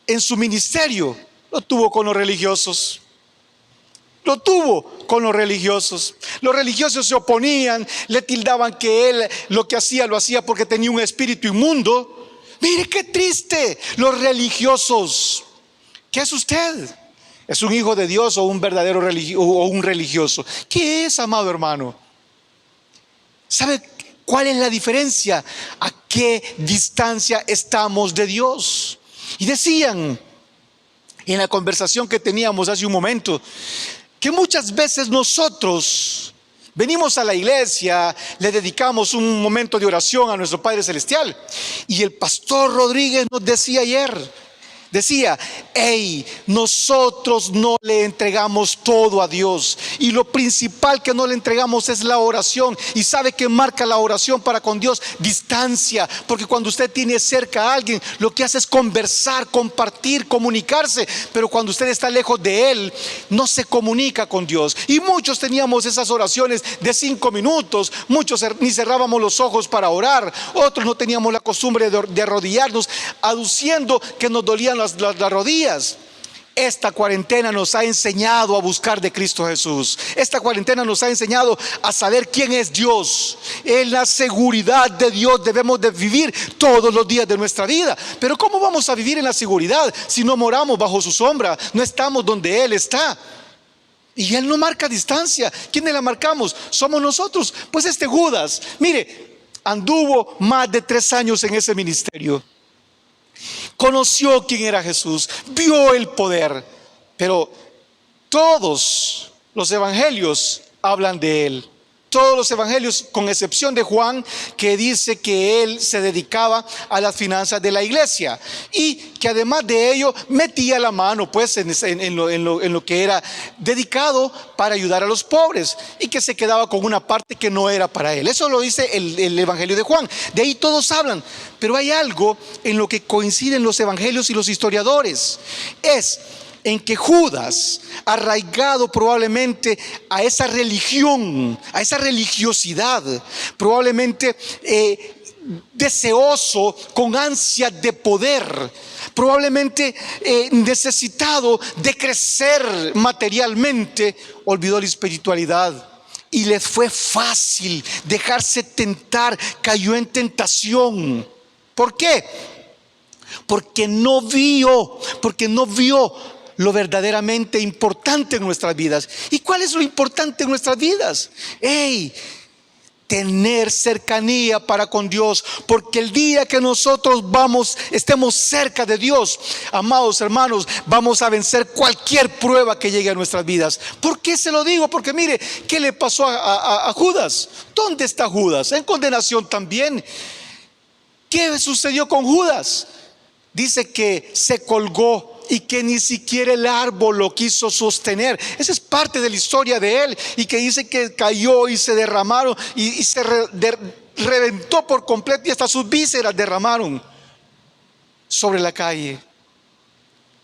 A: en su ministerio lo tuvo con los religiosos. Lo tuvo con los religiosos. Los religiosos se oponían, le tildaban que él lo que hacía lo hacía porque tenía un espíritu inmundo. Mire qué triste, los religiosos. ¿Qué es usted? ¿Es un hijo de Dios o un verdadero religioso? ¿Qué es, amado hermano? ¿Sabe cuál es la diferencia? ¿A qué distancia estamos de Dios? Y decían en la conversación que teníamos hace un momento, que muchas veces nosotros venimos a la iglesia, le dedicamos un momento de oración a nuestro Padre Celestial, y el pastor Rodríguez nos decía ayer, Decía, hey, nosotros no le entregamos todo a Dios, y lo principal que no le entregamos es la oración. Y sabe que marca la oración para con Dios: distancia. Porque cuando usted tiene cerca a alguien, lo que hace es conversar, compartir, comunicarse. Pero cuando usted está lejos de Él, no se comunica con Dios. Y muchos teníamos esas oraciones de 5 minutos. Muchos ni cerrábamos los ojos para orar. Otros no teníamos la costumbre de arrodillarnos, aduciendo que nos dolían las rodillas. Esta cuarentena nos ha enseñado a buscar de Cristo Jesús. Esta cuarentena nos ha enseñado a saber quién es Dios. En la seguridad de Dios debemos de vivir todos los días de nuestra vida. Pero ¿cómo vamos a vivir en la seguridad si no moramos bajo su sombra? No estamos donde Él está. Y Él no marca distancia. ¿Quiénes la marcamos? Somos nosotros. Pues este Judas, mire, anduvo más de 3 años en ese ministerio. Conoció quién era Jesús, vio el poder, pero todos los evangelios hablan de Él. Todos los evangelios, con excepción de Juan, que dice que él se dedicaba a las finanzas de la iglesia y que además de ello metía la mano pues en lo que era dedicado para ayudar a los pobres, y que se quedaba con una parte que no era para él. Eso lo dice el evangelio de Juan. De ahí todos hablan, pero hay algo en lo que coinciden los evangelios y los historiadores: es en que Judas, arraigado probablemente a esa religión, a esa religiosidad, probablemente deseoso, con ansia de poder, probablemente necesitado de crecer materialmente, olvidó la espiritualidad. Y les fue fácil dejarse tentar, cayó en tentación. ¿Por qué? Porque no vio lo verdaderamente importante en nuestras vidas. ¿Y cuál es lo importante en nuestras vidas? Tener cercanía para con Dios, porque el día que nosotros estemos cerca de Dios, amados hermanos, vamos a vencer cualquier prueba que llegue a nuestras vidas. ¿Por qué se lo digo? Porque mire, ¿qué le pasó a Judas? ¿Dónde está Judas? En condenación también. ¿Qué sucedió con Judas? Dice que se colgó y que ni siquiera el árbol lo quiso sostener. Esa es parte de la historia de él. Y que dice que cayó y se derramaron y se reventó por completo, y hasta sus vísceras derramaron sobre la calle.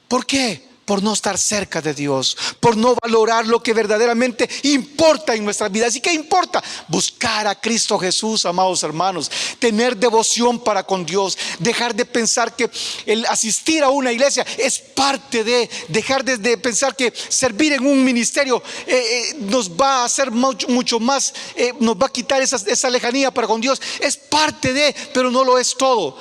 A: ¿Por qué? Por no estar cerca de Dios, por no valorar lo que verdaderamente importa en nuestras vidas. ¿Y qué importa? Buscar a Cristo Jesús, amados hermanos, tener devoción para con Dios, dejar de pensar que el asistir a una iglesia es parte de, dejar de pensar que servir en un ministerio nos va a hacer mucho más, nos va a quitar esa lejanía para con Dios. Es parte de, pero no lo es todo.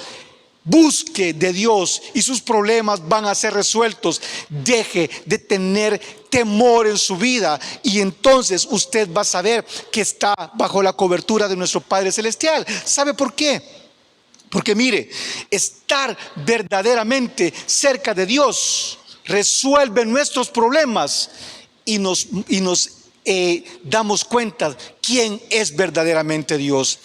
A: Busque de Dios y sus problemas van a ser resueltos. Deje de tener temor en su vida, y entonces usted va a saber que está bajo la cobertura de nuestro Padre Celestial. ¿Sabe por qué? Porque mire, estar verdaderamente cerca de Dios resuelve nuestros problemas y nos damos cuenta quién es verdaderamente Dios.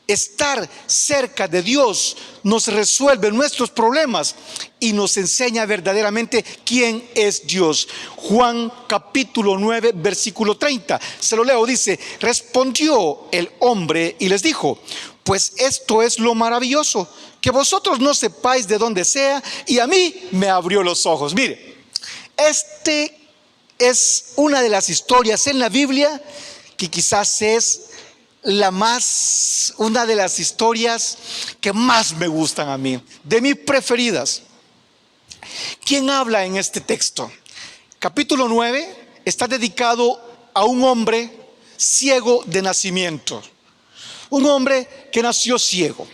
A: Estar cerca de Dios nos resuelve nuestros problemas y nos enseña verdaderamente quién es Dios. Juan capítulo 9 versículo 30, se lo leo, dice: respondió el hombre y les dijo: pues esto es lo maravilloso, que vosotros no sepáis de dónde sea, y a mí me abrió los ojos. Mire, este es una de las historias en la Biblia que quizás es una de las historias que más me gustan a mí, de mis preferidas. ¿Quién habla en este texto? Capítulo 9 está dedicado a un hombre ciego de nacimiento, un hombre que nació ciego.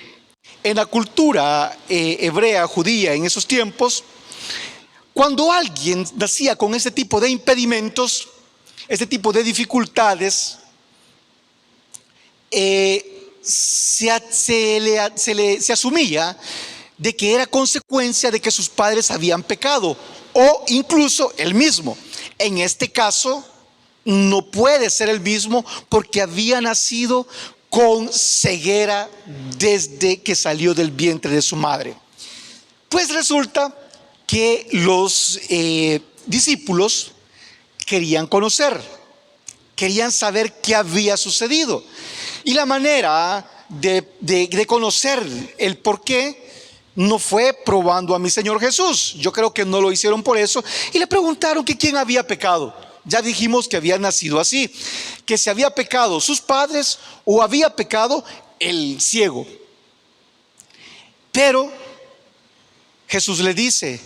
A: En la cultura hebrea, judía, en esos tiempos, cuando alguien nacía con ese tipo de impedimentos, este tipo de dificultades, se asumía de que era consecuencia de que sus padres habían pecado, o incluso él mismo. En este caso no puede ser el mismo, porque había nacido con ceguera desde que salió del vientre de su madre. Pues resulta que los discípulos querían conocer, querían saber qué había sucedido. Y la manera de conocer el por qué no fue probando a mi Señor Jesús. Yo creo que no lo hicieron por eso. Y le preguntaron que quién había pecado. Ya dijimos que había nacido así, que si había pecado sus padres o había pecado el ciego. Pero Jesús le dice,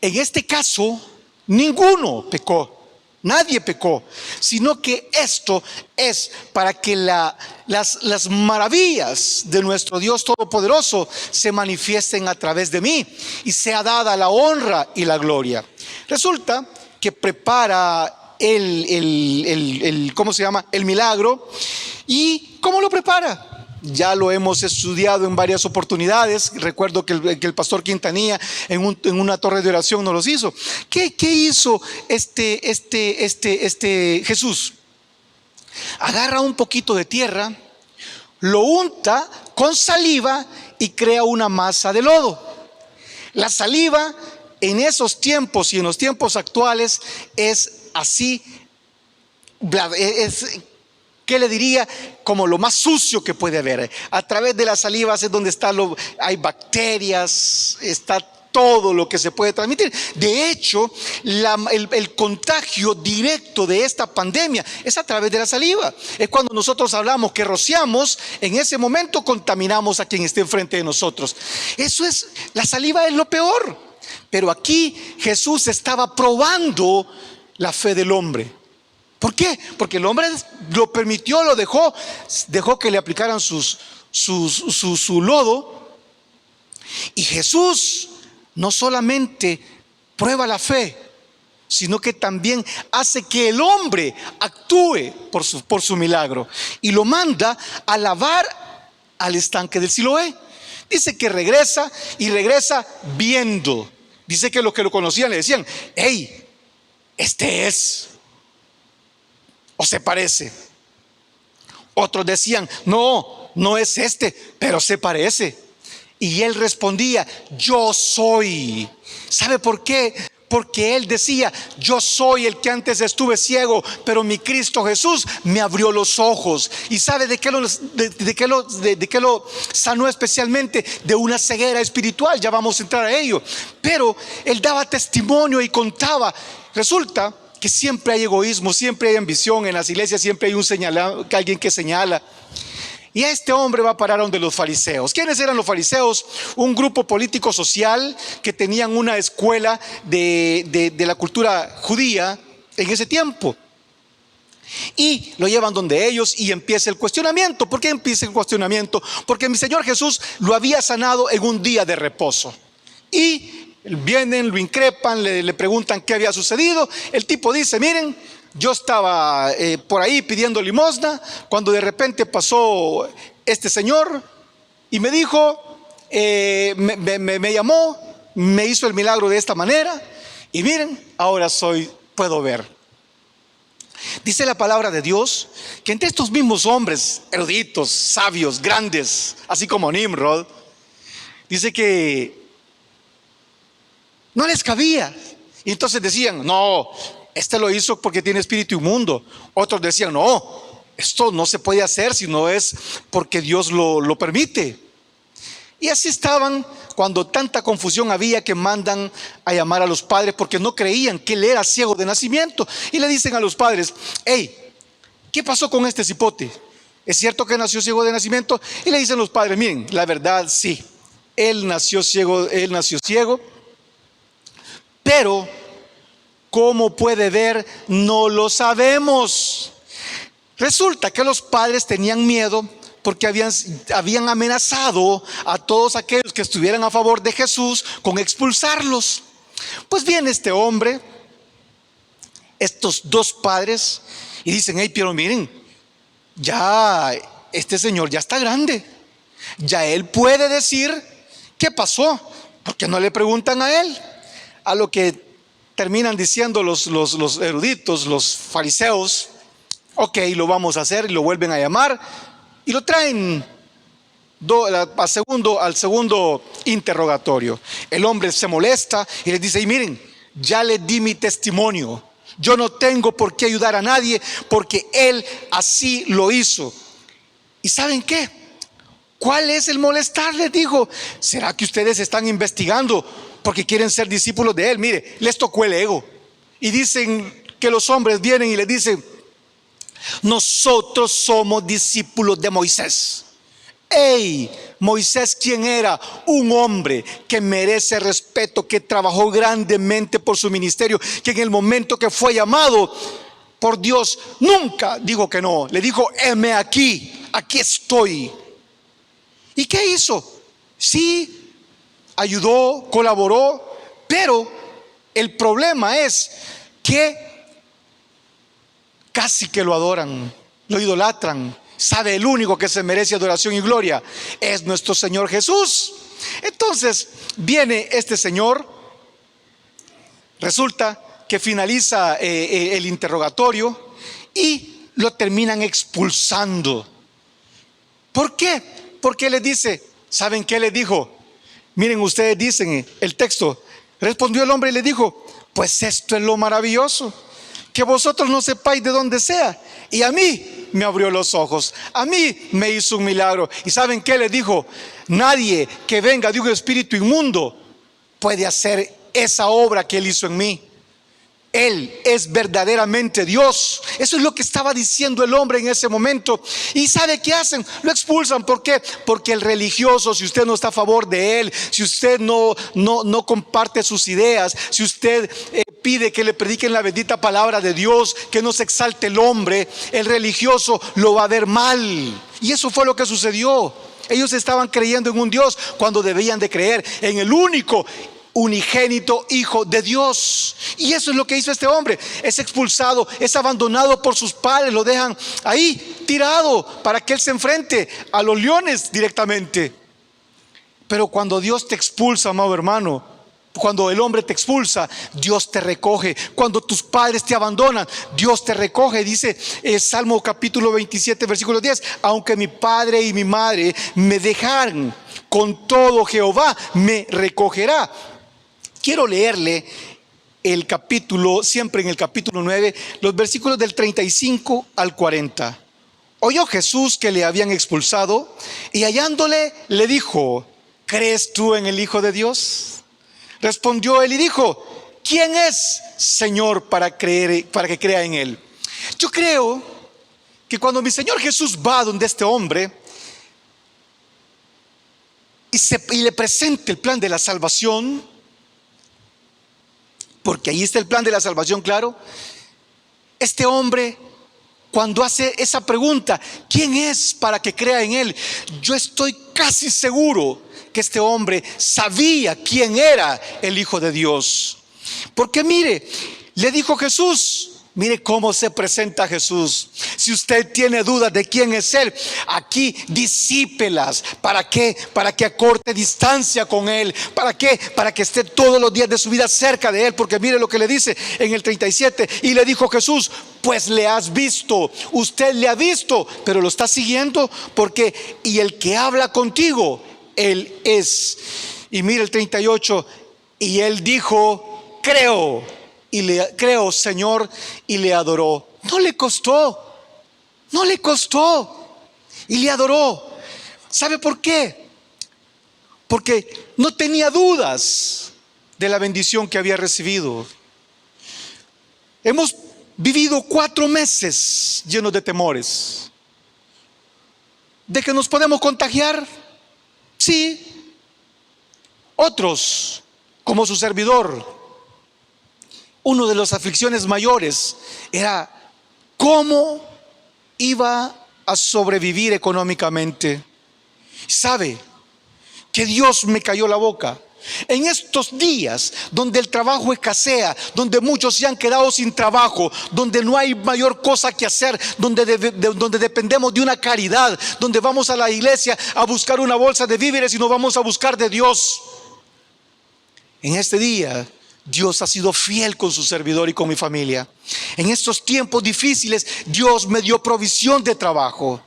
A: en este caso, ninguno pecó. Nadie pecó, sino que esto es para que las maravillas de nuestro Dios Todopoderoso se manifiesten a través de mí y sea dada la honra y la gloria. Resulta que prepara ¿cómo se llama? El milagro. ¿Y cómo lo prepara? Ya lo hemos estudiado en varias oportunidades. Recuerdo que el pastor Quintanilla en una torre de oración nos los hizo. ¿Qué hizo este Jesús? Agarra un poquito de tierra, lo unta con saliva y crea una masa de lodo. La saliva en esos tiempos y en los tiempos actuales es así, ¿qué le diría? Como lo más sucio que puede haber. A través de las salivas es donde hay bacterias, está todo lo que se puede transmitir. De hecho, el contagio directo de esta pandemia es a través de la saliva. Es cuando nosotros hablamos que rociamos, en ese momento contaminamos a quien esté enfrente de nosotros. La saliva es lo peor. Pero aquí Jesús estaba probando la fe del hombre. ¿Por qué? Porque el hombre lo permitió, lo dejó que le aplicaran su lodo. Y Jesús no solamente prueba la fe, sino que también hace que el hombre actúe por su milagro y lo manda a lavar al estanque del Siloé. Dice que regresa y regresa viendo. Dice que los que lo conocían le decían: hey, este es, o se parece. Otros decían: no, no es este, pero se parece. Y él respondía: yo soy. ¿Sabe por qué? Porque él decía: yo soy el que antes estuve ciego, pero mi Cristo Jesús me abrió los ojos. ¿Y sabe de qué lo sanó especialmente? De una ceguera espiritual. Ya vamos a entrar a ello. Pero él daba testimonio y contaba. Resulta que siempre hay egoísmo, siempre hay ambición en las iglesias, siempre hay alguien que señala. Y este hombre va a parar donde los fariseos. ¿Quiénes eran los fariseos? Un grupo político social que tenían una escuela de la cultura judía en ese tiempo. Y lo llevan donde ellos y empieza el cuestionamiento. ¿Por qué empieza el cuestionamiento? Porque mi Señor Jesús lo había sanado en un día de reposo. Y vienen, lo increpan, le preguntan qué había sucedido. El tipo dice: miren, yo estaba por ahí pidiendo limosna cuando de repente pasó este señor y me dijo, me llamó, me hizo el milagro de esta manera y miren, ahora puedo ver. Dice la palabra de Dios que entre estos mismos hombres eruditos, sabios, grandes, así como Nimrod, dice que no les cabía. Y entonces decían: no, este lo hizo porque tiene espíritu inmundo. Otros decían: no, esto no se puede hacer si no es porque Dios lo permite. Y así estaban cuando tanta confusión había que mandan a llamar a los padres porque no creían que él era ciego de nacimiento. Y le dicen a los padres: hey, ¿qué pasó con este cipote? ¿Es cierto que nació ciego de nacimiento? Y le dicen los padres: miren, la verdad sí, él nació ciego, pero ¿cómo puede ver? No lo sabemos. Resulta que los padres tenían miedo porque habían amenazado a todos aquellos que estuvieran a favor de Jesús con expulsarlos. Pues viene este hombre, estos dos padres, y dicen: hey, pero miren, ya este señor ya está grande, ya él puede decir qué pasó. ¿Por qué no le preguntan a él? A lo que terminan diciendo los eruditos, los fariseos: ok, lo vamos a hacer. Y lo vuelven a llamar y lo traen al segundo interrogatorio. El hombre se molesta y les dice: y miren, ya le di mi testimonio. Yo no tengo por qué ayudar a nadie porque él así lo hizo. ¿Y saben qué? ¿Cuál es el molestar? Les dijo: ¿será que ustedes están investigando porque quieren ser discípulos de él? Mire, les tocó el ego. Y dicen que los hombres vienen y les dicen: nosotros somos discípulos de Moisés. ¡Ey! Moisés, ¿quién era? Un hombre que merece respeto, que trabajó grandemente por su ministerio, que en el momento que fue llamado por Dios nunca dijo que no. Le dijo: heme aquí, aquí estoy. ¿Y qué hizo? Sí, ayudó, colaboró, pero el problema es que casi que lo adoran, lo idolatran. Sabe, el único que se merece adoración y gloria es nuestro Señor Jesús. Entonces viene este señor, resulta que finaliza el interrogatorio y lo terminan expulsando. ¿Por qué? Porque les dice: ¿saben qué les dijo? Miren, ustedes dicen el texto. Respondió el hombre y le dijo: pues esto es lo maravilloso, que vosotros no sepáis de dónde sea, y a mí me abrió los ojos, a mí me hizo un milagro. ¿Y saben qué les dijo? Nadie que venga de un espíritu inmundo puede hacer esa obra que él hizo en mí. Él es verdaderamente Dios. Eso es lo que estaba diciendo el hombre en ese momento. ¿Y sabe qué hacen? Lo expulsan. ¿Por qué? Porque el religioso, si usted no está a favor de él, si usted no comparte sus ideas, si usted pide que le prediquen la bendita palabra de Dios, que no se exalte el hombre, el religioso lo va a ver mal. Y eso fue lo que sucedió. Ellos estaban creyendo en un Dios cuando debían de creer en el único unigénito Hijo de Dios. Y eso es lo que hizo este hombre. Es expulsado, es abandonado por sus padres, lo dejan ahí tirado para que él se enfrente a los leones directamente. Pero cuando Dios te expulsa, amado hermano, cuando el hombre te expulsa, Dios te recoge. Cuando tus padres te abandonan, Dios te recoge. Dice Salmo capítulo 27 versículo 10: aunque mi padre y mi madre me dejaran, con todo Jehová me recogerá. Quiero leerle el capítulo, siempre en el capítulo 9, los versículos del 35 al 40. Oyó Jesús que le habían expulsado y hallándole le dijo: ¿crees tú en el Hijo de Dios? Respondió él y dijo: ¿quién es, Señor, para que crea en él? Yo creo que cuando mi Señor Jesús va donde este hombre y le presenta el plan de la salvación, porque ahí está el plan de la salvación, claro. Este hombre, cuando hace esa pregunta: ¿quién es para que crea en él? Yo estoy casi seguro que este hombre sabía quién era el Hijo de Dios. Porque mire, le dijo Jesús, mire cómo se presenta Jesús. Si usted tiene dudas de quién es él, aquí disípelas. ¿Para qué? Para que acorte distancia con él. ¿Para qué? Para que esté todos los días de su vida cerca de él. Porque mire lo que le dice en el 37: y le dijo Jesús: pues le has visto. Usted le ha visto, pero lo está siguiendo. Porque y el que habla contigo, él es. Y mire el 38: y él dijo: creo, Señor, y le adoró. No le costó y le adoró. ¿Sabe por qué? Porque no tenía dudas de la bendición que había recibido. Hemos vivido 4 meses llenos de temores, de que nos podemos contagiar. Sí. Otros, como su servidor, una de las aflicciones mayores era cómo iba a sobrevivir económicamente. ¿Sabe? Que Dios me cayó la boca. En estos días donde el trabajo escasea, donde muchos se han quedado sin trabajo, donde no hay mayor cosa que hacer, donde dependemos de una caridad, donde vamos a la iglesia a buscar una bolsa de víveres y no vamos a buscar de Dios. En este día Dios ha sido fiel con su servidor y con mi familia. En estos tiempos difíciles Dios me dio provisión de trabajo.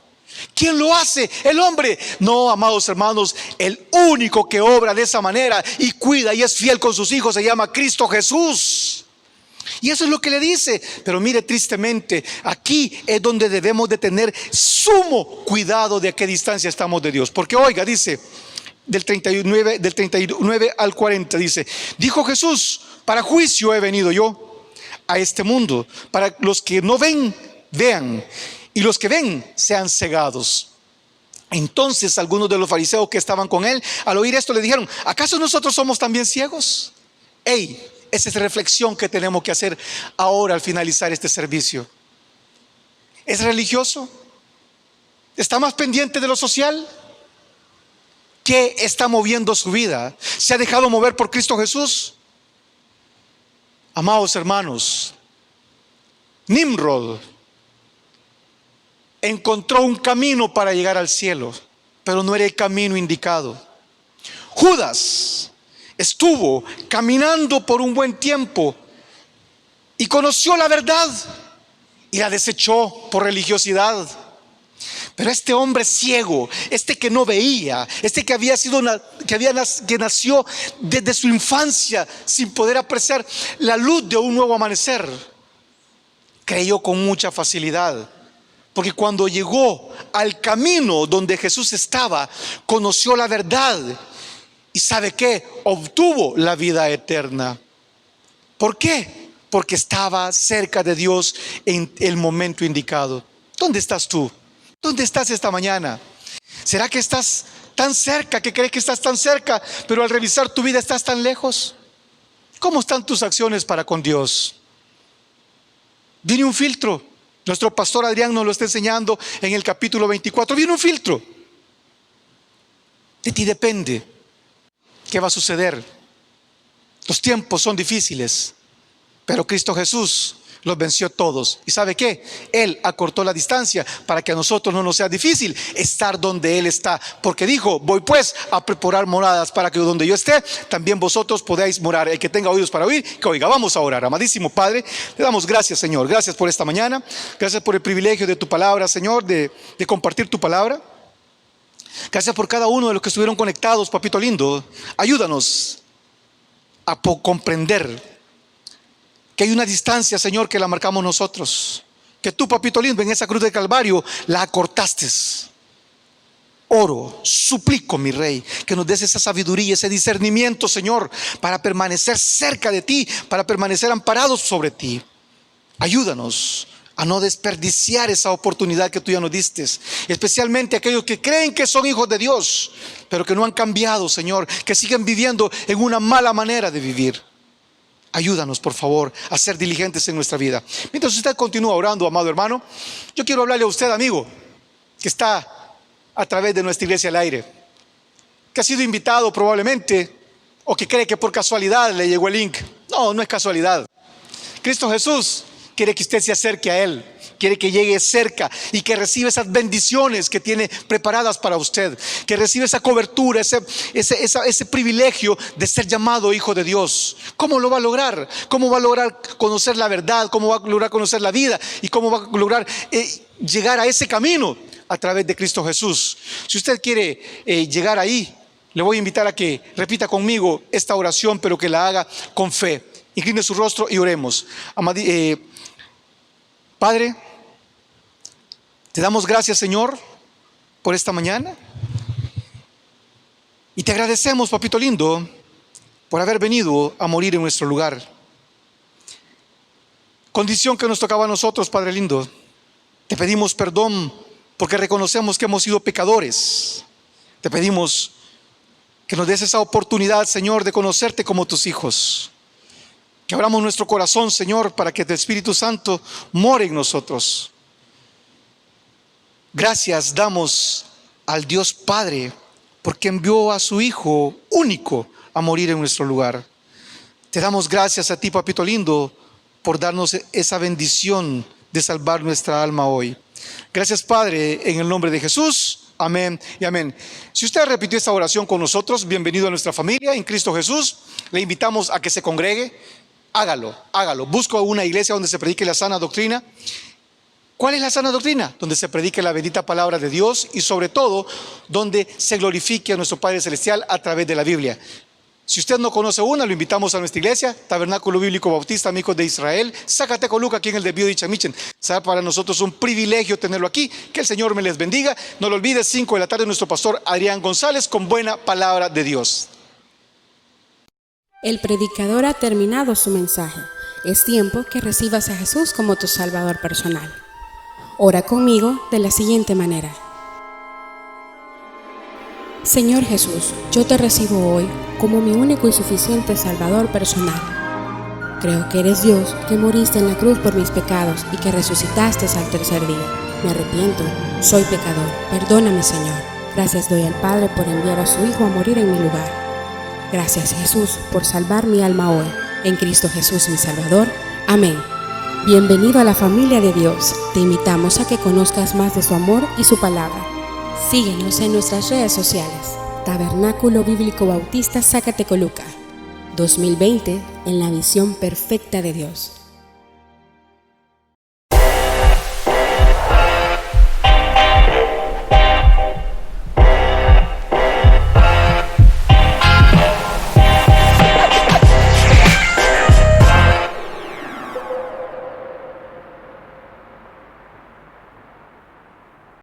A: ¿Quién lo hace? El hombre. No, amados hermanos, el único que obra de esa manera y cuida y es fiel con sus hijos se llama Cristo Jesús. Y eso es lo que le dice. Pero mire, tristemente, aquí es donde debemos de tener sumo cuidado de a qué distancia estamos de Dios. Porque oiga, dice del 39 al 40, dice: dijo Jesús, para juicio he venido yo a este mundo, para los que no ven, vean, y los que ven sean cegados. Entonces algunos de los fariseos que estaban con él, al oír esto, le dijeron: ¿acaso nosotros somos también ciegos? Esa es la reflexión que tenemos que hacer ahora al finalizar este servicio. ¿Es religioso? ¿Está más pendiente de lo social? ¿Qué está moviendo su vida? ¿Se ha dejado mover por Cristo Jesús? Amados hermanos, Nimrod encontró un camino para llegar al cielo, pero no era el camino indicado. Judas estuvo caminando por un buen tiempo y conoció la verdad y la desechó por religiosidad. Pero este hombre ciego, este que no veía, este que nació desde su infancia sin poder apreciar la luz de un nuevo amanecer, creyó con mucha facilidad. Porque cuando llegó al camino donde Jesús estaba, conoció la verdad y ¿sabe qué? Obtuvo la vida eterna. ¿Por qué? Porque estaba cerca de Dios en el momento indicado. ¿Dónde estás tú? ¿Dónde estás esta mañana? ¿Será que estás tan cerca, que crees que estás tan cerca, pero al revisar tu vida estás tan lejos? ¿Cómo están tus acciones para con Dios? Viene un filtro. Nuestro pastor Adrián nos lo está enseñando en el capítulo 24. Viene un filtro. De ti depende qué va a suceder. Los tiempos son difíciles, pero Cristo Jesús los venció todos. ¿Y sabe qué? Él acortó la distancia para que a nosotros no nos sea difícil estar donde Él está. Porque dijo: voy pues a preparar moradas para que donde yo esté, también vosotros podáis morar. El que tenga oídos para oír, que oiga. Vamos a orar. Amadísimo Padre, le damos gracias, Señor. Gracias por esta mañana. Gracias por el privilegio de tu palabra, Señor, de compartir tu palabra. Gracias por cada uno de los que estuvieron conectados, papito lindo. Ayúdanos a comprender que hay una distancia, Señor, que la marcamos nosotros, que tú, papito lindo, en esa cruz de Calvario la acortaste. Oro, suplico, mi Rey, que nos des esa sabiduría, ese discernimiento, Señor, para permanecer cerca de ti, para permanecer amparados sobre ti. Ayúdanos a no desperdiciar esa oportunidad que tú ya nos diste, especialmente aquellos que creen que son hijos de Dios, pero que no han cambiado, Señor, que siguen viviendo en una mala manera de vivir. Ayúdanos, por favor, a ser diligentes en nuestra vida. Mientras usted continúa orando, amado hermano, yo quiero hablarle a usted, amigo, que está a través de nuestra iglesia al aire, que ha sido invitado probablemente, o que cree que por casualidad le llegó el link. No, no es casualidad. Cristo Jesús quiere que usted se acerque a Él, quiere que llegue cerca y que reciba esas bendiciones que tiene preparadas para usted, que reciba esa cobertura, ese privilegio de ser llamado hijo de Dios. ¿Cómo lo va a lograr? ¿Cómo va a lograr conocer la verdad? ¿Cómo va a lograr conocer la vida? ¿Y cómo va a lograr llegar a ese camino? A través de Cristo Jesús. Si usted quiere llegar ahí, le voy a invitar a que repita conmigo esta oración, pero que la haga con fe. Incline su rostro y oremos. Padre, te damos gracias, Señor, por esta mañana. Y te agradecemos, papito lindo, por haber venido a morir en nuestro lugar. Condición que nos tocaba a nosotros, Padre lindo. Te pedimos perdón porque reconocemos que hemos sido pecadores. Te pedimos que nos des esa oportunidad, Señor, de conocerte como tus hijos. Que abramos nuestro corazón, Señor, para que el Espíritu Santo more en nosotros. Gracias damos al Dios Padre porque envió a su Hijo único a morir en nuestro lugar. Te damos gracias a ti, papito lindo, por darnos esa bendición de salvar nuestra alma hoy. Gracias, Padre, en el nombre de Jesús. Amén y amén. Si usted repitió esta oración con nosotros, bienvenido a nuestra familia en Cristo Jesús. Le invitamos a que se congregue. Hágalo. Busco una iglesia donde se predique la sana doctrina. ¿Cuál es la sana doctrina? Donde se predique la bendita palabra de Dios y sobre todo donde se glorifique a nuestro Padre Celestial a través de la Biblia. Si usted no conoce una, lo invitamos a nuestra iglesia, Tabernáculo Bíblico Bautista Amigos de Israel, Zacatecoluca, aquí en el desvío de Ixamichen. Será para nosotros un privilegio tenerlo aquí. Que el Señor me les bendiga. No lo olvides, 5 de la tarde, nuestro pastor Adrián González con buena palabra de Dios.
C: El predicador ha terminado su mensaje. Es tiempo que recibas a Jesús como tu Salvador personal. Ora conmigo de la siguiente manera. Señor Jesús, yo te recibo hoy como mi único y suficiente Salvador personal. Creo que eres Dios, que moriste en la cruz por mis pecados y que resucitaste al tercer día. Me arrepiento, soy pecador. Perdóname, Señor. Gracias doy al Padre por enviar a su Hijo a morir en mi lugar. Gracias, Jesús, por salvar mi alma hoy. En Cristo Jesús, mi Salvador. Amén. Bienvenido a la familia de Dios. Te invitamos a que conozcas más de su amor y su palabra. Síguenos en nuestras redes sociales. Tabernáculo Bíblico Bautista Zacatecoluca. 2020 en la visión perfecta de Dios.